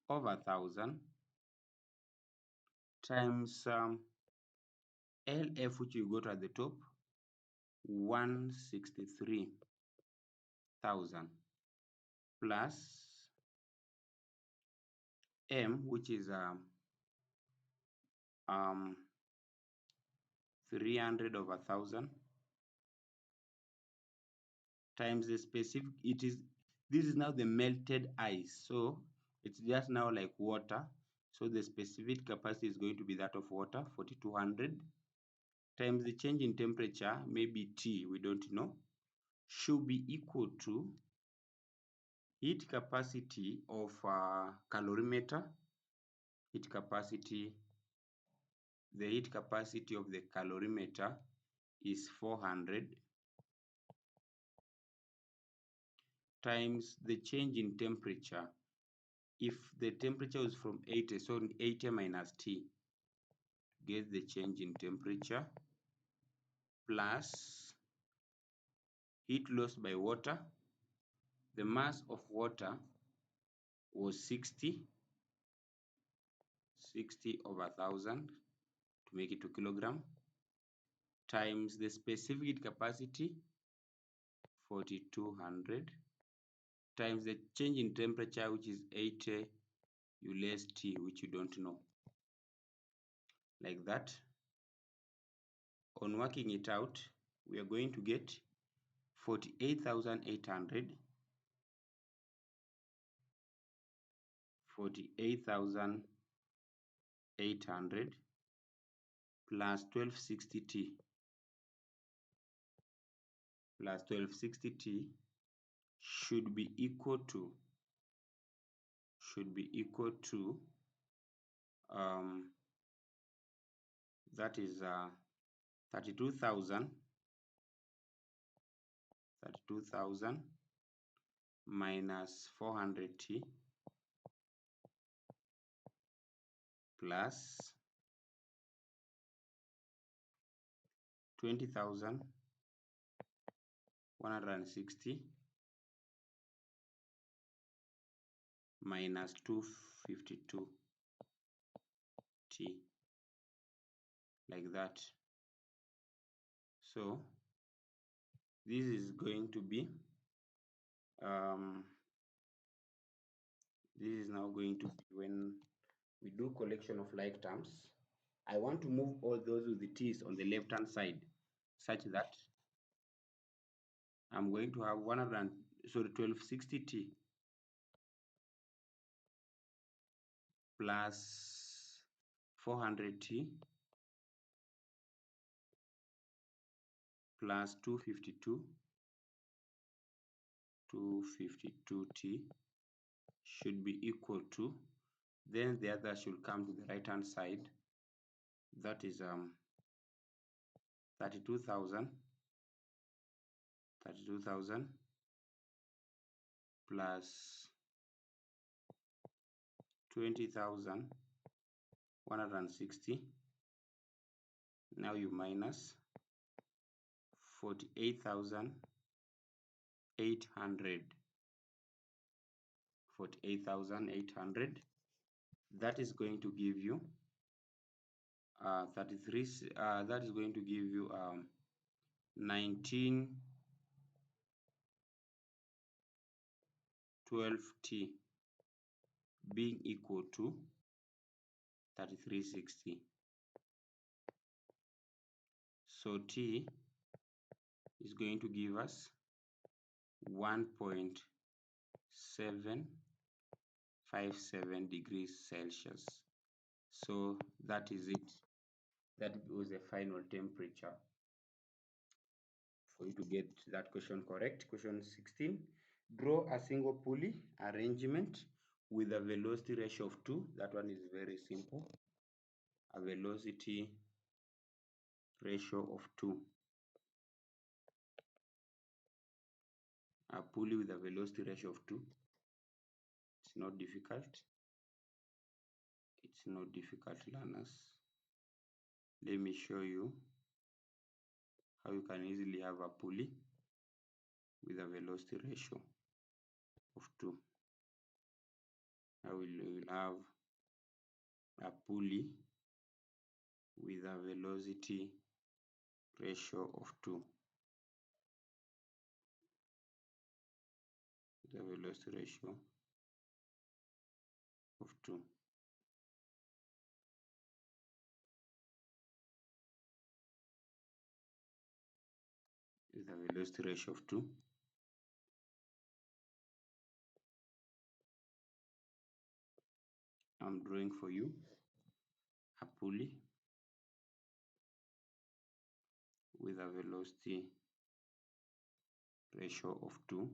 over 1000 times LF, which you got at the top, 163,000 plus M, which is 300 over 1000 times the specific, this is now the melted ice, so it's just now like water, so the specific capacity is going to be that of water, 4200, times the change in temperature, maybe T, we don't know, should be equal to heat capacity of calorimeter, heat capacity, the heat capacity of the calorimeter is 400 times the change in temperature. If the temperature is from 80, so 80 minus T, get the change in temperature, plus heat lost by water. The mass of water was 60 over 1000 to make it to kilogram, times the specific heat capacity, 4200, times the change in temperature, which is 80, you less T, which you don't know. Like that. On working it out, we are going to get 48,800 plus 1260T should be equal to that is 32,000 minus 400T plus 20,160 minus 252T, like that. So this is going to be this is now going to be, when we do collection of like terms, I want to move all those with the T's on the left hand side, such that I'm going to have 1260T plus 400T plus 252T should be equal to, then the other should come to the right hand side, that is 32,000 plus 20,160. Now you minus 48,800. That is going to give you 33. That is going to give you 1912T being equal to 3360. So T is going to give us 1.757 degrees Celsius. So that is it. That was the final temperature. For you to get that question correct, question 16, draw a single pulley arrangement with a velocity ratio of 2. That one is very simple. A velocity ratio of 2. A pulley with a velocity ratio of 2. It's not difficult. It's not difficult, learners. Let me show you how you can easily have a pulley with a velocity ratio of 2. Now we'll have a pulley with a velocity ratio of 2. The velocity ratio of 2. with a velocity ratio of 2. I'm drawing for you a pulley with a velocity ratio of 2.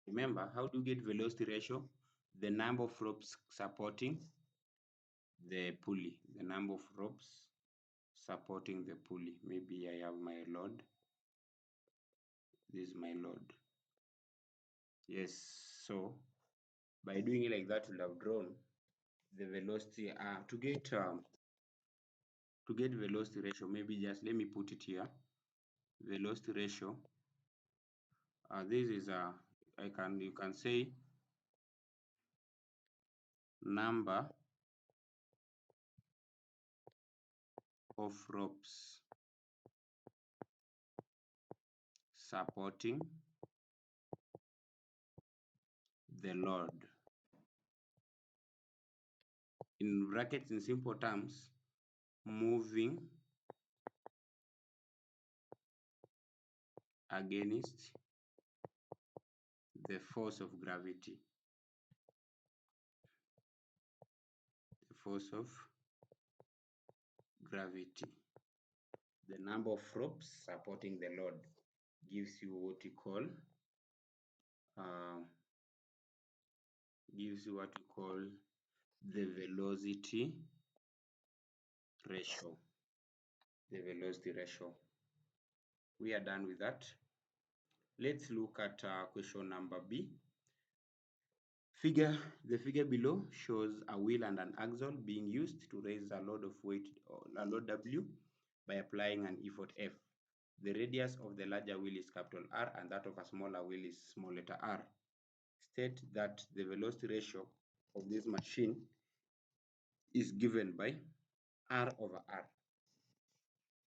Remember, how do you get velocity ratio? The number of ropes supporting the pulley, the number of ropes supporting the pulley. Maybe I have my load. This is my load. Yes, so by doing it like that, we'll have drawn the velocity to get velocity ratio. Maybe just let me put it here. Velocity ratio. This is you can say number of ropes supporting the load. In brackets, in simple terms, moving against the force of gravity. The force of gravity. The number of ropes supporting the load gives you what you call the velocity ratio. The velocity ratio. We are done with that. Let's look at question number B. The figure below shows a wheel and an axle being used to raise a load of weight, a load W, by applying an effort F. The radius of the larger wheel is capital R and that of a smaller wheel is small letter r. State that the velocity ratio of this machine is given by R over R.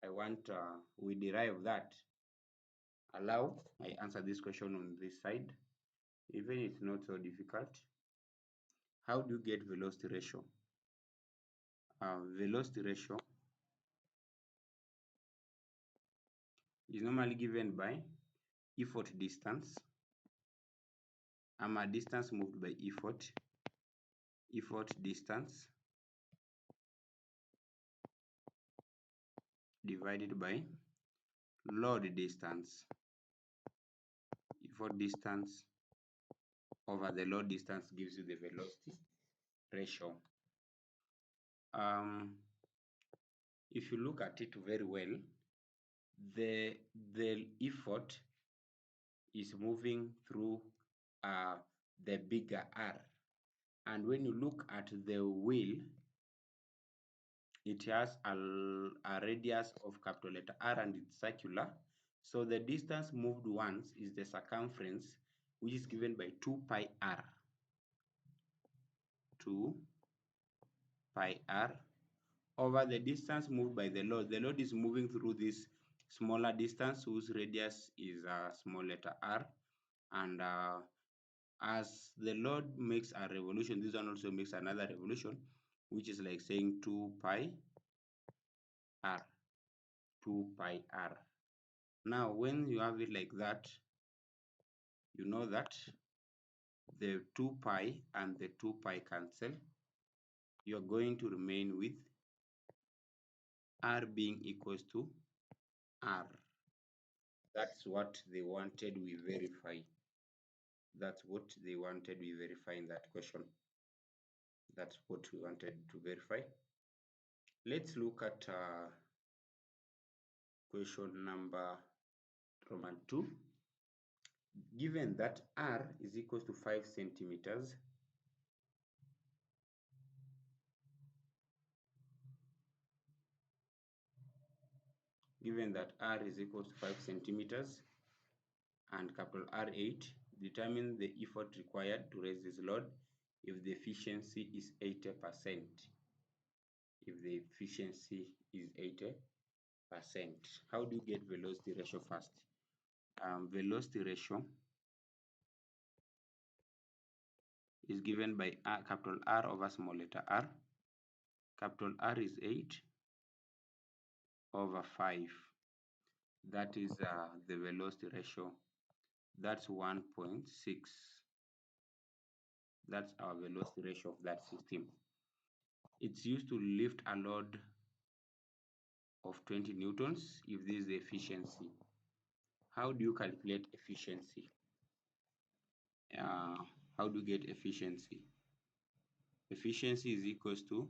I want we derive that. Allow I answer this question on this side. Even it's not so difficult. How do you get velocity ratio? Velocity ratio is normally given by effort distance. Distance moved by effort distance divided by load distance. Effort distance over the load distance gives you the velocity ratio. If you look at it very well, the effort is moving through the bigger R, and when you look at the wheel, it has a radius of capital letter R and it's circular. So the distance moved once is the circumference, which is given by 2 pi R. 2 pi R over the distance moved by the load. The load is moving through this smaller distance whose radius is a small letter r, and as the load makes a revolution, this one also makes another revolution, which is like saying 2 pi r. 2 pi r. Now when you have it like that, you know that the 2 pi and the 2 pi cancel. You're going to remain with r being equals to r. That's what they wanted we verify. That's what they wanted we verify in that question. That's what we wanted to verify. Let's look at question number Roman 2. Given that r is equals to 5 centimeters, given that r is equals to 5 centimeters and capital R8, determine the effort required to raise this load if the efficiency is 80%. If the efficiency is 80%. How do you get velocity ratio first? Velocity ratio is given by capital R over small letter r. Capital R is 8 over 5. That is the velocity ratio. That's 1.6. That's our velocity ratio of that system. It's used to lift a load of 20 newtons if this is the efficiency. How do you calculate efficiency? How do you get efficiency? Efficiency is equals to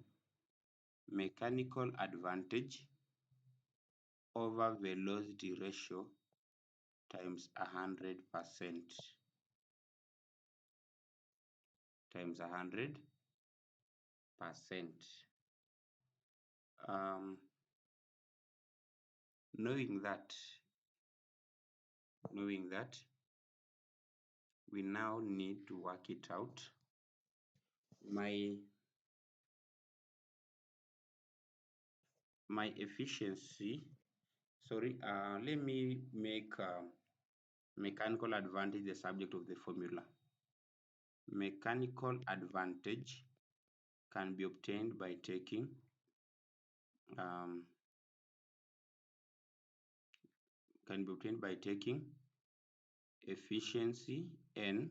mechanical advantage over velocity ratio times 100% times 100%. Um, knowing that, we now need to work it out. My efficiency, sorry, let me make mechanical advantage the subject of the formula. Mechanical advantage can be obtained by taking efficiency n,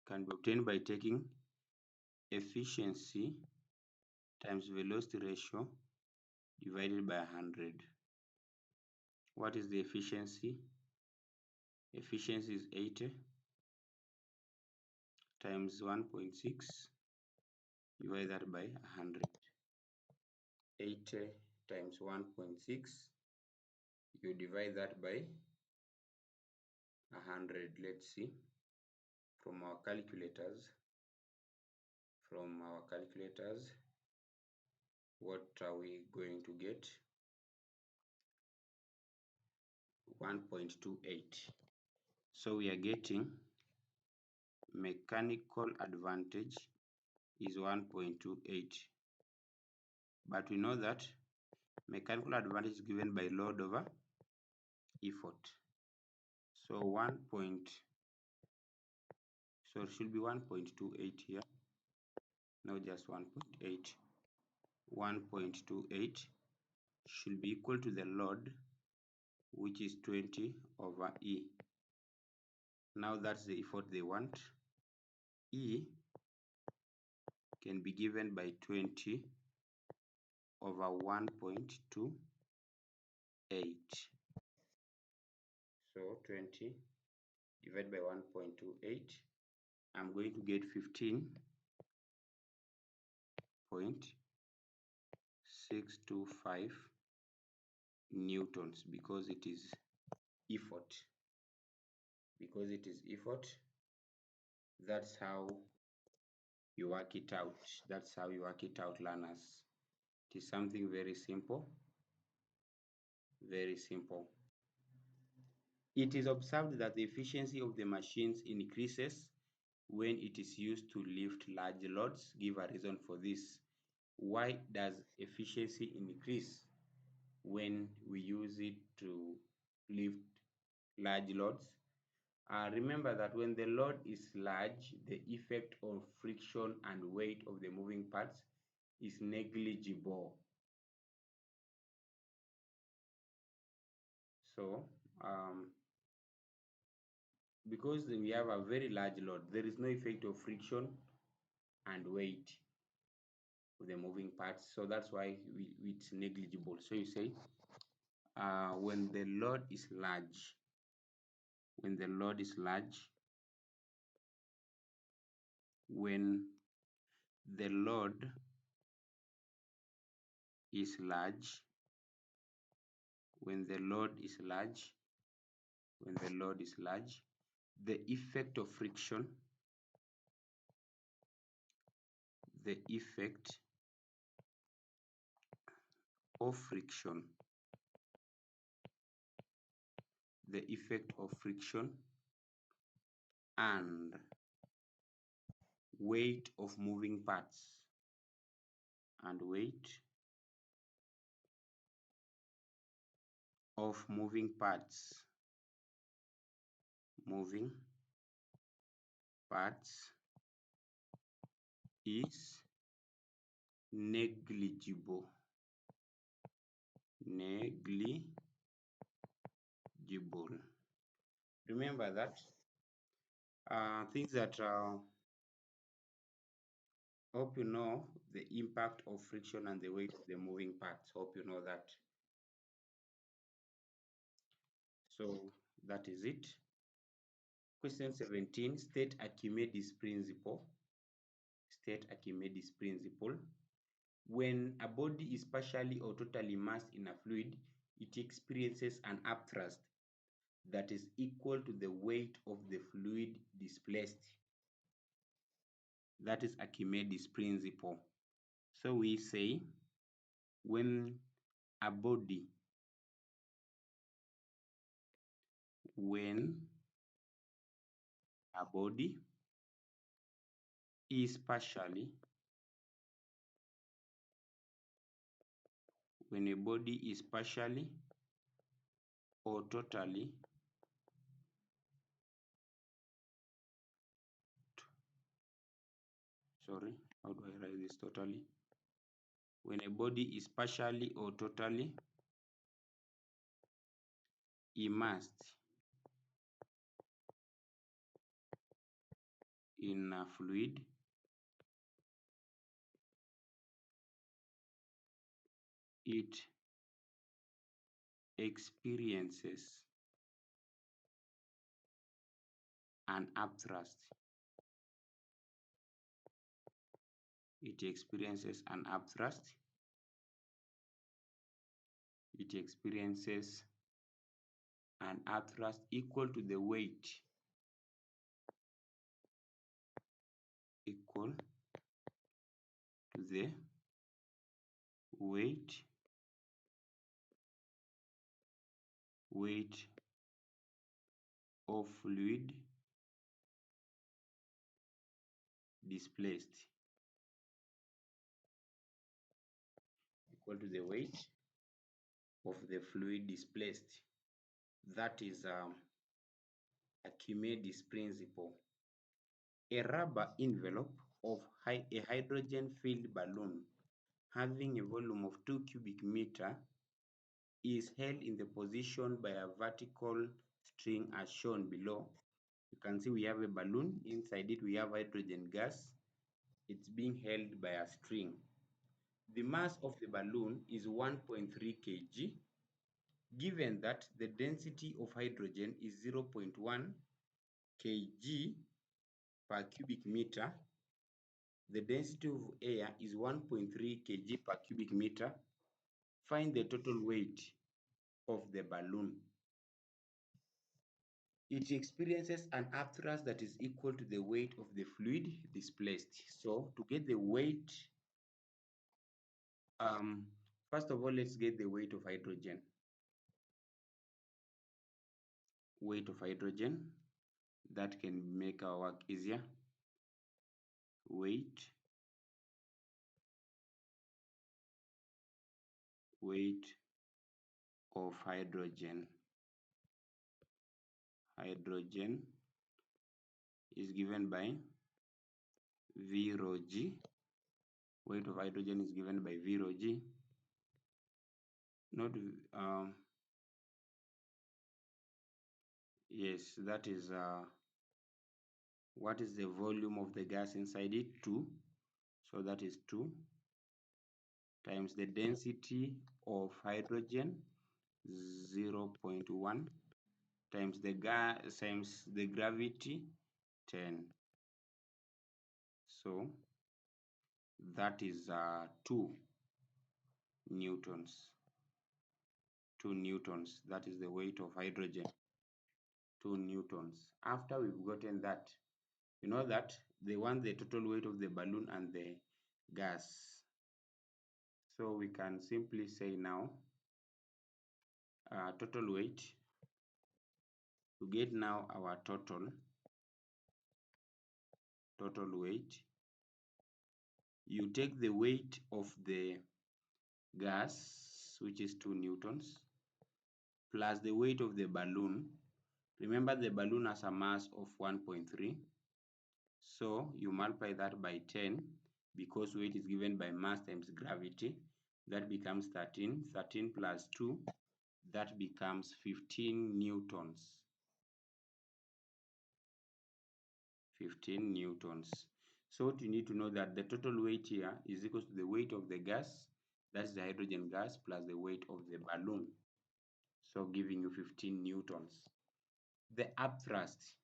can be obtained by taking efficiency times velocity ratio divided by 100. What is the efficiency? Efficiency is 80 times 1.6 divided by 100. 80 times 1.6, you divide that by 100. Let's see from our calculators. What are we going to get? 1.28. So we are getting mechanical advantage is 1.28. But we know that mechanical advantage is given by load over effort. So it should be 1.28 here. No, just 1.8. 1.28 should be equal to the load, which is 20 over E. Now that's the effort they want. E can be given by 20 over 1.28. So 20 divided by 1.28, I'm going to get 15.625 newtons because it is effort. That's how you work it out. Learners. It is something very simple. It is observed that the efficiency of the machines increases when it is used to lift large loads. Give a reason for this. Why does efficiency increase when we use it to lift large loads? Remember that when the load is large, the effect of friction and weight of the moving parts is negligible. So, because we have a very large load, there is no effect of friction and weight of the moving parts. So that's why it's negligible. So you say, when the load is large, when the load is large, the effect of friction, the effect of friction and weight of moving parts parts is negligible. Remember that things that hope you know the impact of friction and the weight of the moving parts. Hope you know that. So that is it. Question 17, state Archimedes principle. State Archimedes principle. When a body is partially or totally immersed in a fluid, it experiences an upthrust that is equal to the weight of the fluid displaced. That is Archimedes principle. So we say when a body is partially or totally how do I write this totally? When a body is partially or totally immersed in a fluid, it experiences an upthrust. It experiences an upthrust. It experiences an upthrust equal to the weight. Equal to the weight of fluid displaced. Equal to the weight of the fluid displaced. That is Archimedes principle. A rubber envelope of a hydrogen-filled balloon having a volume of 2 cubic meter is held in the position by a vertical string as shown below. You can see we have a balloon. Inside it we have hydrogen gas. It's being held by a string. The mass of the balloon is 1.3 kg. Given that the density of hydrogen is 0.1 kg per cubic meter, the density of air is 1.3 kg per cubic meter. Find the total weight of the balloon. It experiences an upthrust that is equal to the weight of the fluid displaced. So to get the weight, first of all, let's get the weight of hydrogen. Weight of hydrogen, that can make our work easier. Weight of hydrogen. Hydrogen is given by V rho G. Weight of hydrogen is given by V rho G. Not yes, that is what is the volume of the gas inside it? 2. So that is 2 times the density of hydrogen, 0.1, times the gas times the gravity, 10. So that is 2 newtons. 2 newtons. That is the weight of hydrogen. 2 newtons. After we've gotten that, you know that they want the total weight of the balloon and the gas. So we can simply say now total weight. To get now our total weight, you take the weight of the gas, which is 2 newtons, plus the weight of the balloon. Remember the balloon has a mass of 1.3. So you multiply that by 10 because weight is given by mass times gravity. That becomes 13. 13 plus 2, that becomes 15 newtons. 15 newtons. So what you need to know that the total weight here is equal to the weight of the gas, that's the hydrogen gas, plus the weight of the balloon. So giving you 15 newtons. The upthrust.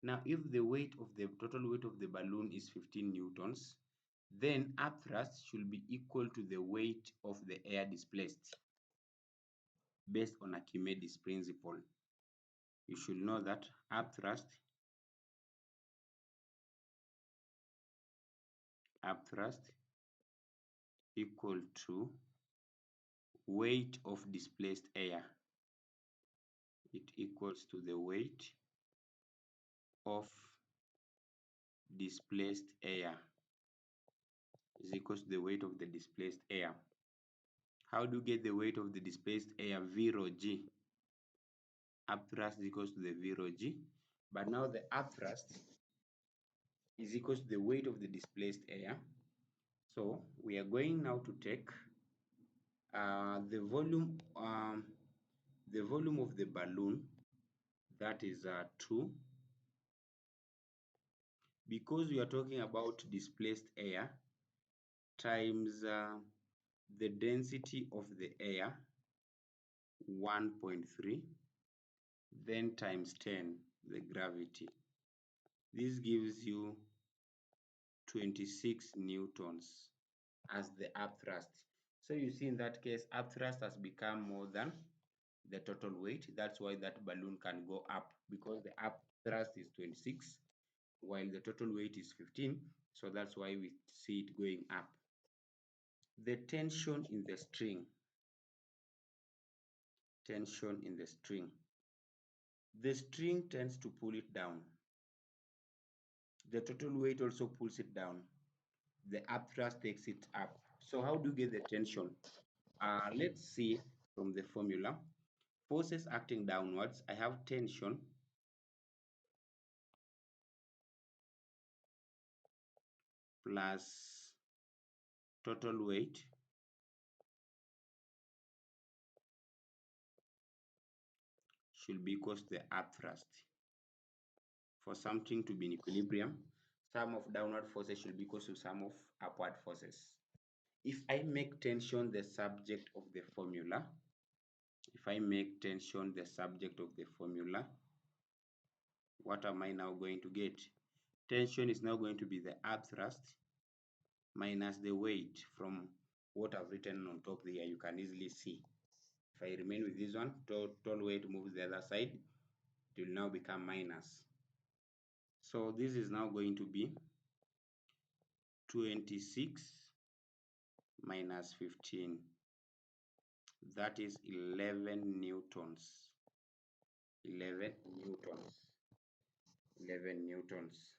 Now, if the weight of the total weight of the balloon is 15 newtons, then upthrust should be equal to the weight of the air displaced based on Archimedes principle. You should know that upthrust equal to weight of displaced air. It equals to the weight of displaced air is equals to the weight of the displaced air. How do you get the weight of the displaced air? V rho G. Upthrust is equals to the V rho G. But now the upthrust is equals to the weight of the displaced air. So we are going now to take the volume of the balloon, that is 2. Because we are talking about displaced air, times the density of the air, 1.3, then times 10, the gravity. This gives you 26 newtons as the upthrust. So you see in that case, upthrust has become more than the total weight. That's why that balloon can go up, because the upthrust is 26 while the total weight is 15. So that's why we see it going up. The tension in the string. Tension in the string. The string tends to pull it down. The total weight also pulls it down. The upthrust takes it up. So how do you get the tension? Let's see from the formula. Forces acting downwards, I have tension plus total weight should be equal to the upthrust. For something to be in equilibrium, sum of downward forces should be equal to sum of upward forces. If I make tension the subject of the formula, what am I now going to get? Tension is now going to be the upthrust minus the weight from what I've written on top here. You can easily see. If I remain with this one, total weight moves the other side, it will now become minus. So this is now going to be 26 minus 15. That is 11 newtons. 11 newtons. 11 newtons.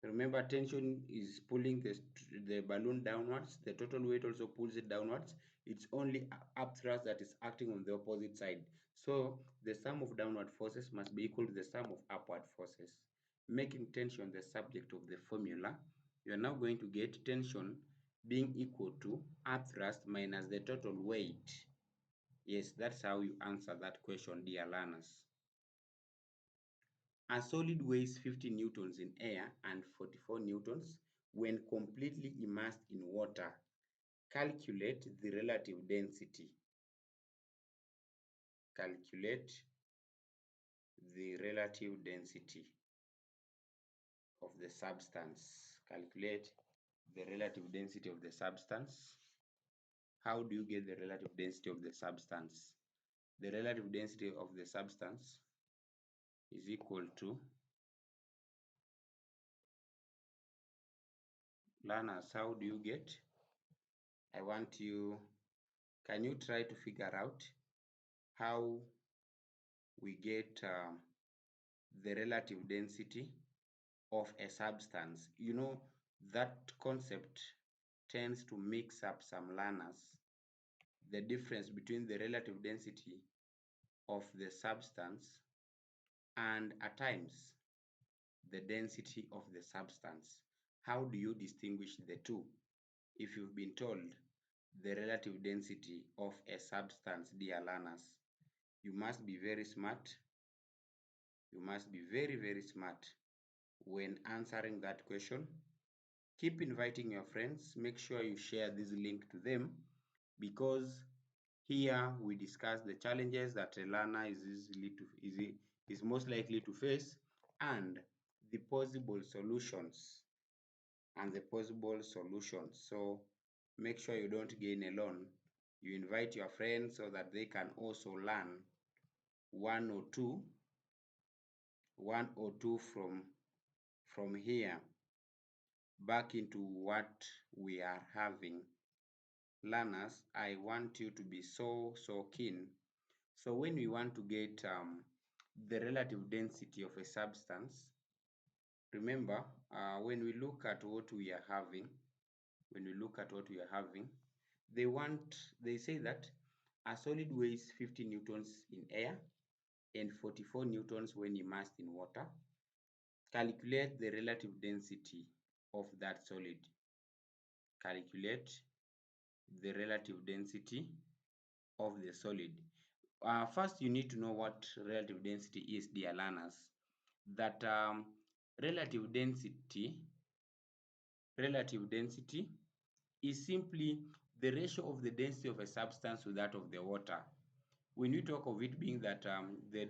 Remember, tension is pulling the balloon downwards. The total weight also pulls it downwards. It's only upthrust that is acting on the opposite side. So the sum of downward forces must be equal to the sum of upward forces. Making tension the subject of the formula, you are now going to get tension being equal to upthrust minus the total weight. Yes, that's how you answer that question, dear learners. A solid weighs 50 newtons in air and 44 newtons when completely immersed in water. Calculate the relative density. Calculate the relative density of the substance. Calculate the relative density of the substance. How do you get the relative density of the substance? The relative density of the substance is equal to, learners, how do you get? I want you, can you try to figure out how we get the relative density of a substance? You know, that concept tends to mix up some learners, the difference between the relative density of the substance and at times the density of the substance. How do you distinguish the two? If you've been told the relative density of a substance, dear learners, you must be very smart. You must be very, very smart when answering that question. Keep inviting your friends. Make sure you share this link to them, because here we discuss the challenges that a learner is most likely to face, and the possible solutions So make sure you don't gain alone. You invite your friends so that they can also learn one or two from here back into what we are having. Learners, I want you to be so keen. So when we want to get the relative density of a substance, remember, when we look at what we are having, they say that a solid weighs 50 newtons in air and 44 newtons when immersed in water. Calculate the relative density of that solid. Calculate the relative density of the solid. First, you need to know what relative density is, dear learners. That relative density is simply the ratio of the density of a substance to that of the water. When you talk of it being that the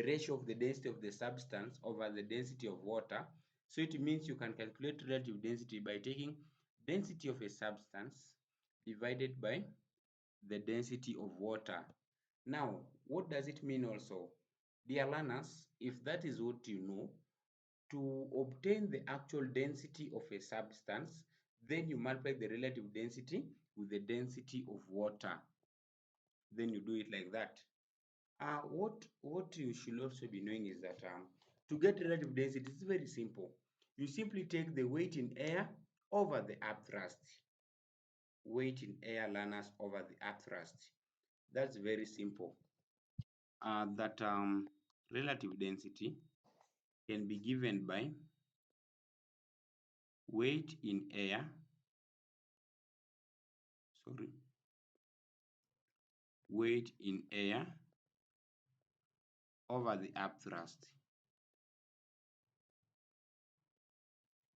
ratio of the density of the substance over the density of water, so it means you can calculate relative density by taking density of a substance divided by the density of water. Now, what does it mean also? Dear learners, if that is what you know, to obtain the actual density of a substance, then you multiply the relative density with the density of water. Then you do it like that. What you should also be knowing is that to get relative density, it's very simple. You simply take the weight in air over the upthrust. Weight in air, learners, over the upthrust. That's very simple. That relative density can be given by weight in air, weight in air over the upthrust.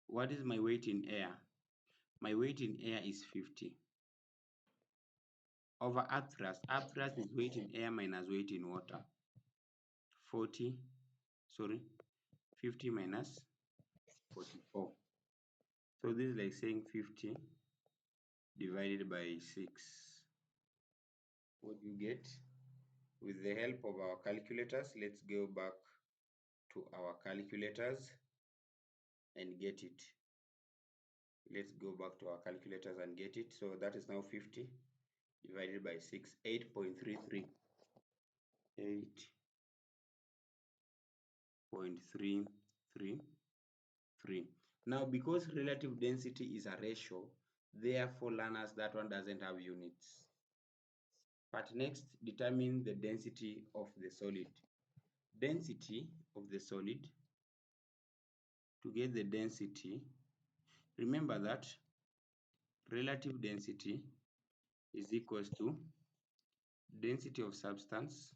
What is my weight in air? My weight in air is 50. Over upthrust. Upthrust is weight in air minus weight in water. 50 minus 44. So this is like saying 50 divided by 6. What do you get? With the help of our calculators, let's go back to our calculators and get it. Let's go back to our calculators and get it. So that is now 50 divided by 6, 8.33. 8.333. Now, because relative density is a ratio, therefore, learners, that one doesn't have units. But next, determine the density of the solid. Density of the solid. To get the density, remember that relative density is equals to density of substance,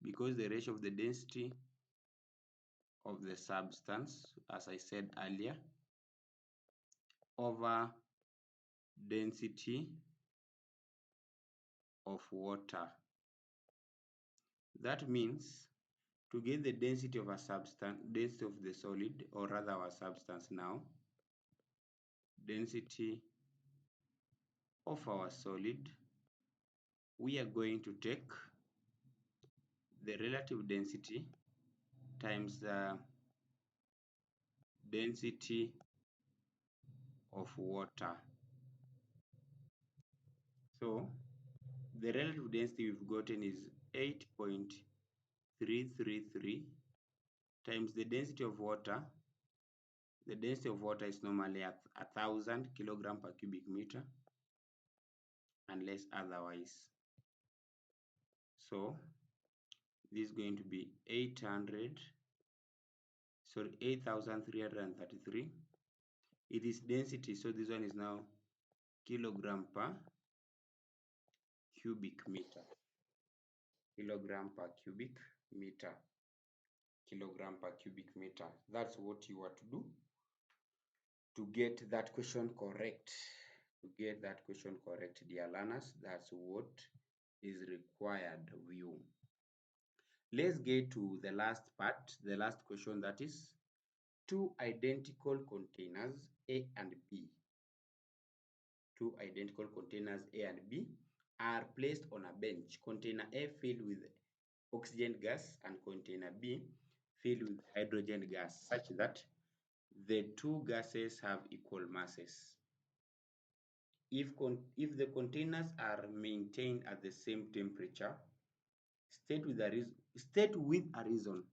because the ratio of the density of the substance, as I said earlier, over density of water. That means to get the density of a substance, density of the solid, or rather our substance now, density of our solid, we are going to take the relative density times the density of water. So the relative density we've gotten is 8.333 times the density of water. The density of water is normally 1,000 kilogram per cubic meter, unless otherwise. So this is going to be 800 sorry, 8,333. It is density, so this one is now kilogram per cubic meter. Kilogram per cubic meter. Kilogram per cubic meter. That's what you are to do to get that question correct. To get that question correct, dear learners, that's what is required of you. Let's get to the last part, the last question, that is two identical containers A and B. Two identical containers A and B are placed on a bench. Container A filled with oxygen gas and container B filled with hydrogen gas, such that the two gases have equal masses. If the containers are maintained at the same temperature, state with a reason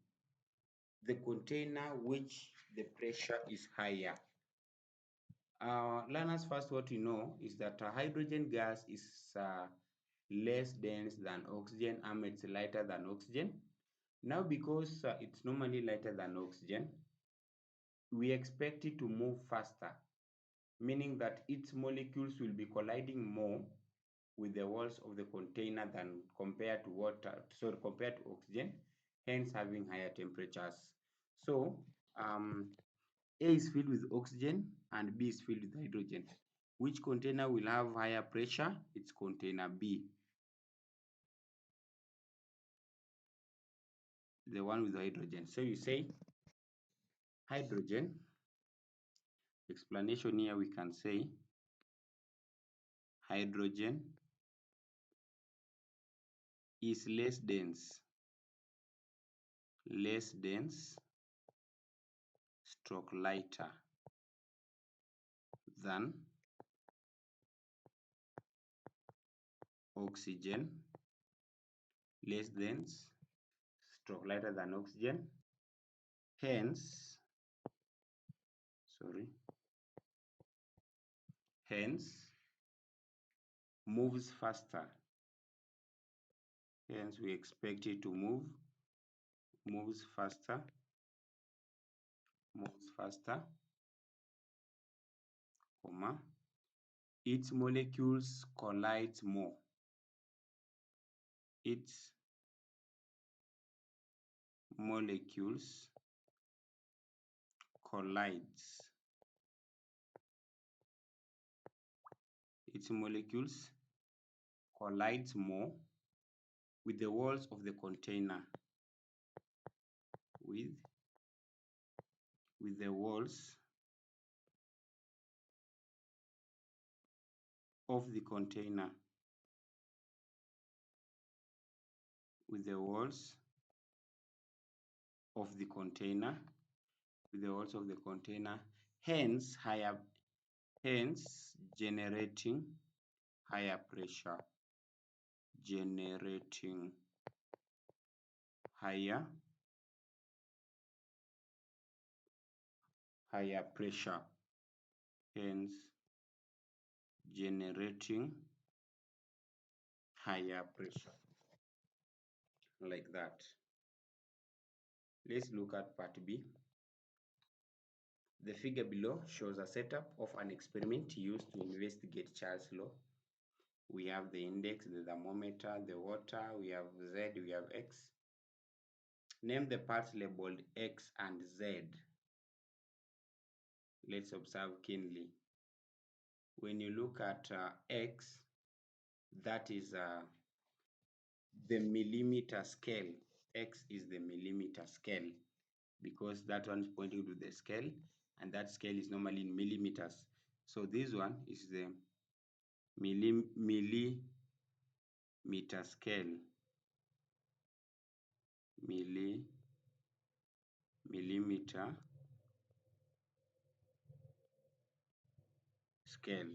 the container which the pressure is higher. Learners, first what you know is that hydrogen gas is less dense than oxygen, and it's lighter than oxygen. Now, because it's normally lighter than oxygen, we expect it to move faster, meaning that its molecules will be colliding more with the walls of the container than compared to water, sorry, compared to oxygen, hence having higher temperatures. So A is filled with oxygen and B is filled with hydrogen. Which container will have higher pressure? It's container B, the one with hydrogen. So you say hydrogen, explanation here we can say hydrogen is less dense stroke lighter than oxygen, less dense stroke lighter than oxygen, hence moves faster. Hence we expect it to moves faster, comma, its molecules collide more. Its molecules collides. Its molecules collides more with the walls of the container. With the walls of the container. With the walls of the container. With the walls of the container. Hence generating higher pressure. Generating higher pressure. Hence generating higher pressure. Like that. Let's look at part B. The figure below shows a setup of an experiment used to investigate Charles' law. We have the index, the thermometer, the water, we have Z, we have X. Name the parts labeled X and Z. Let's observe keenly. When you look at X, that is the millimeter scale. X is the millimeter scale because that one is pointing to the scale, and that scale is normally in millimeters. So this one is the millimeter scale. Millimeter scale.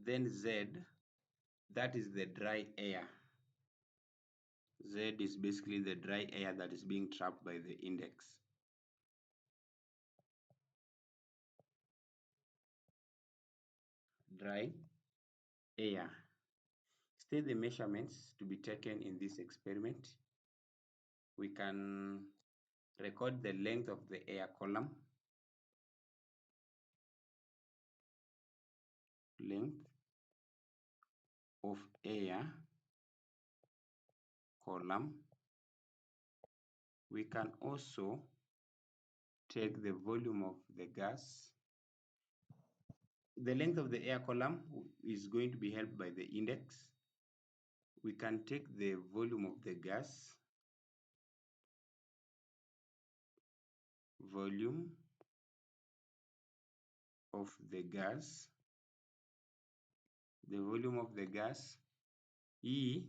Then Z, that is the dry air. Z is basically the dry air that is being trapped by the index. Dry air. State the measurements to be taken in this experiment. We can record the length of the air column, length of air column. We can also take the volume of the gas. The length of the air column is going to be helped by the index. We can take the volume of the gas, volume of the gas, the volume of the gas. E,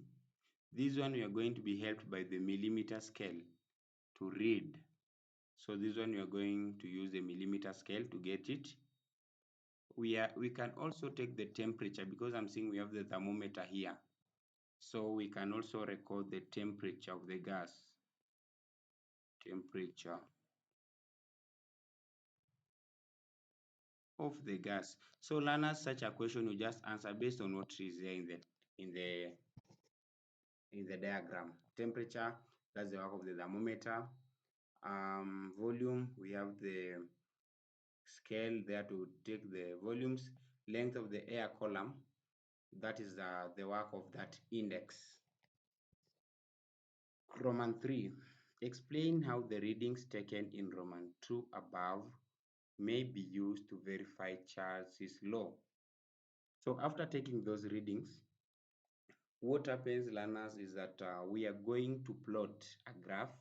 this one we are going to be helped by the millimeter scale to read. So this one we are going to use a millimeter scale to get it. We can also take the temperature, because I'm seeing we have the thermometer here. So we can also record the temperature of the gas. Temperature of the gas. So learners, such a question you just answer based on what is there in the diagram. Temperature, that's the work of the thermometer. Volume, we have the scale there to take the volumes. Length of the air column, that is the work of that index. Roman 3, explain how the readings taken in Roman 2 above may be used to verify Charles's law. So after taking those readings, what happens, learners, is that we are going to plot a graph.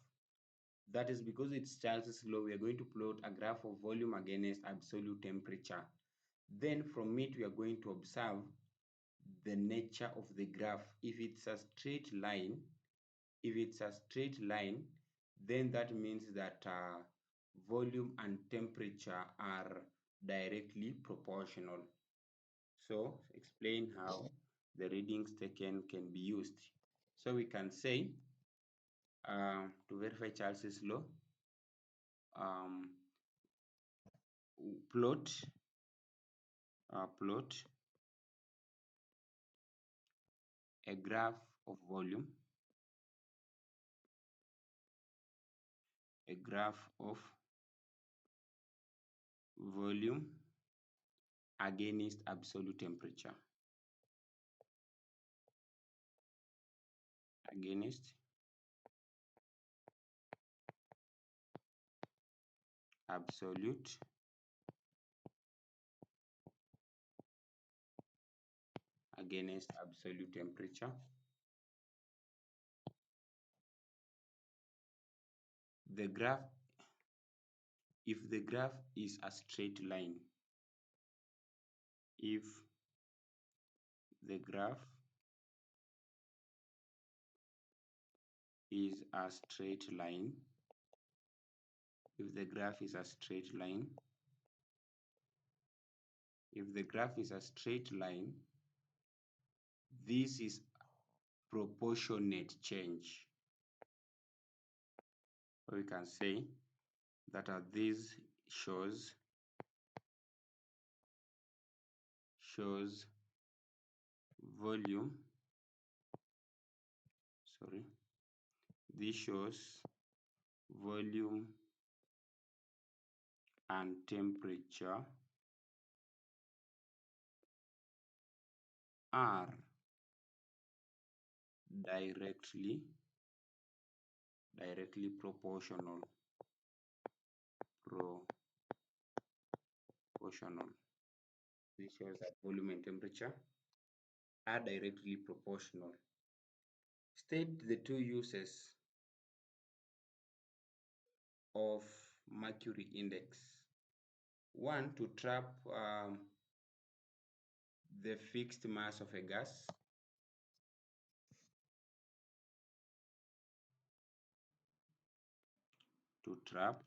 That is because it's Charles's law, we are going to plot a graph of volume against absolute temperature. Then from it, we are going to observe the nature of the graph. If it's a straight line, then that means that volume and temperature are directly proportional. So explain how the readings taken can be used. So we can say, to verify Charles's law, plot a graph of volume, against absolute temperature. Against absolute temperature. The graph, if the graph is a straight line, if the graph is a straight line, if the graph is a straight line, this is proportionate change. So we can say that this shows volume, this shows volume and temperature are directly proportional. This shows that volume and temperature are directly proportional. State the two uses of mercury index. One, to trap the fixed mass of a gas. To trap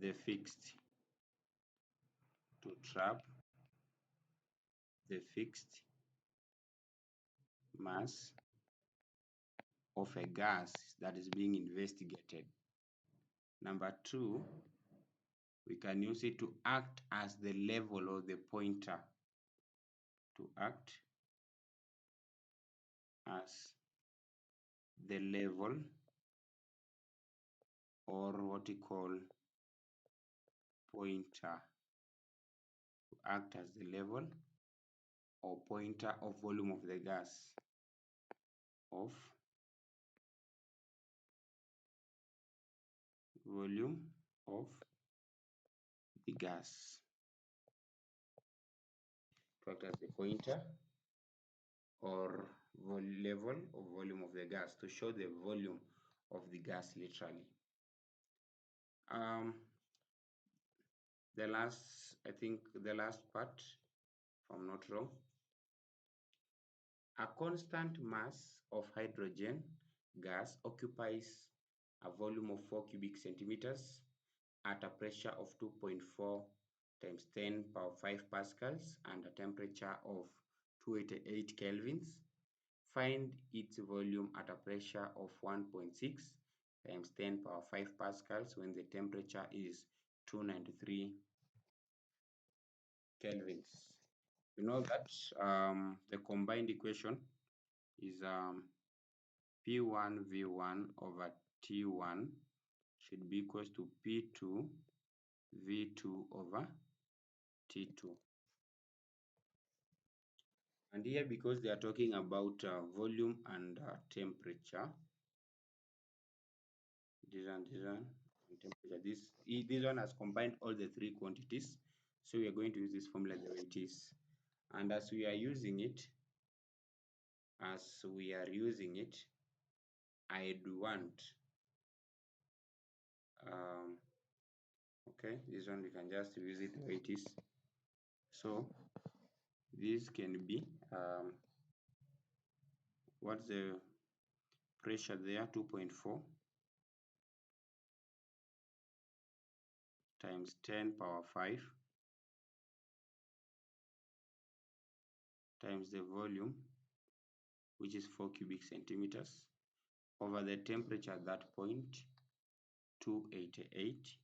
the fixed mass of a gas that is being investigated. Number two, we can use it to act as the level or the pointer. To act as the level or what we call pointer to act as the level or pointer of volume of the gas of volume of the gas to act as the pointer or level of volume of the gas to show the volume of the gas literally. I think the last part, if I'm not wrong, a constant mass of hydrogen gas occupies a volume of 4 cubic centimeters at a pressure of 2.4 times 10 power 5 pascals and a temperature of 288 kelvins. Find its volume at a pressure of 1.6 times 10 power 5 pascals when the temperature is 293 kelvins. You know that the combined equation is P1 V1 over T1 should be equals to P2 V2 over T2. And here, because they are talking about volume and temperature, this one, and temperature, this one has combined all the three quantities. So we are going to use this formula the way it is. And as we are using it, I'd want, okay, this one we can just use it the way it is. So this can be, what's the pressure there? 2.4 times 10 power 5 times the volume, which is 4 cubic centimeters, over the temperature at that point, 288.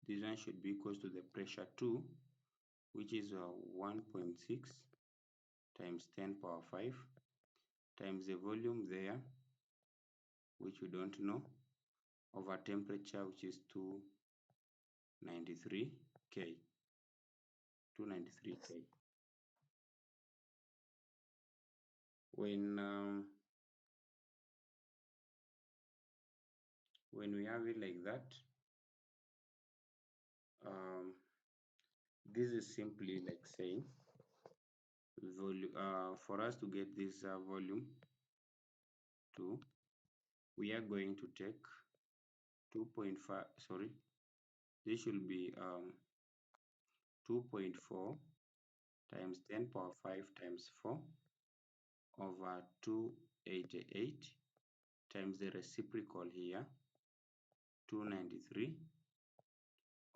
This one should be equal to the pressure 2, which is 1.6 times 10 power 5 times the volume there, which we don't know, over temperature, which is 293 K. When we have it like that, this is simply like saying for us to get this volume 2, we are going to take 2.5, sorry, this should be 2.4 times 10 power 5 times 4 over 288 times the reciprocal here, 293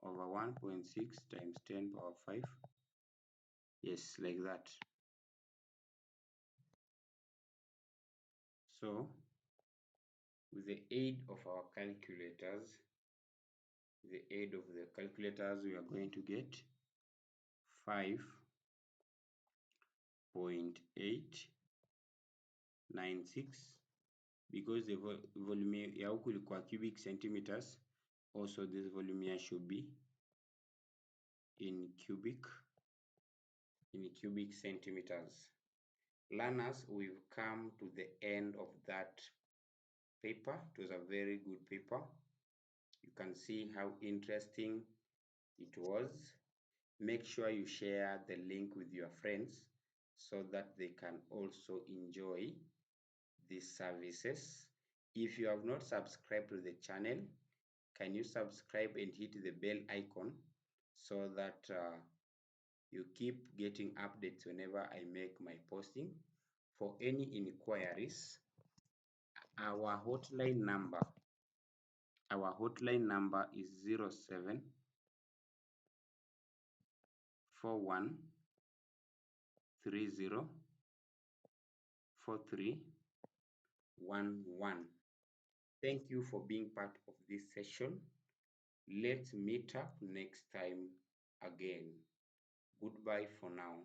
over 1.6 times 10 power 5. Yes, like that. So with the aid of our calculators, we are going to get 5.896, because the volume ya huku ilikuwa cubic centimeters, also this volume here should be in cubic centimeters. Learners, we've come to the end of that paper. It was a very good paper. You can see how interesting it was. Make sure you share the link with your friends so that they can also enjoy these services. If you have not subscribed to the channel, can you subscribe and hit the bell icon so that you keep getting updates whenever I make my posting. For any inquiries, our hotline number is 07 41 30 4311. Thank you for being part of this session. Let's meet up next time again. Goodbye for now.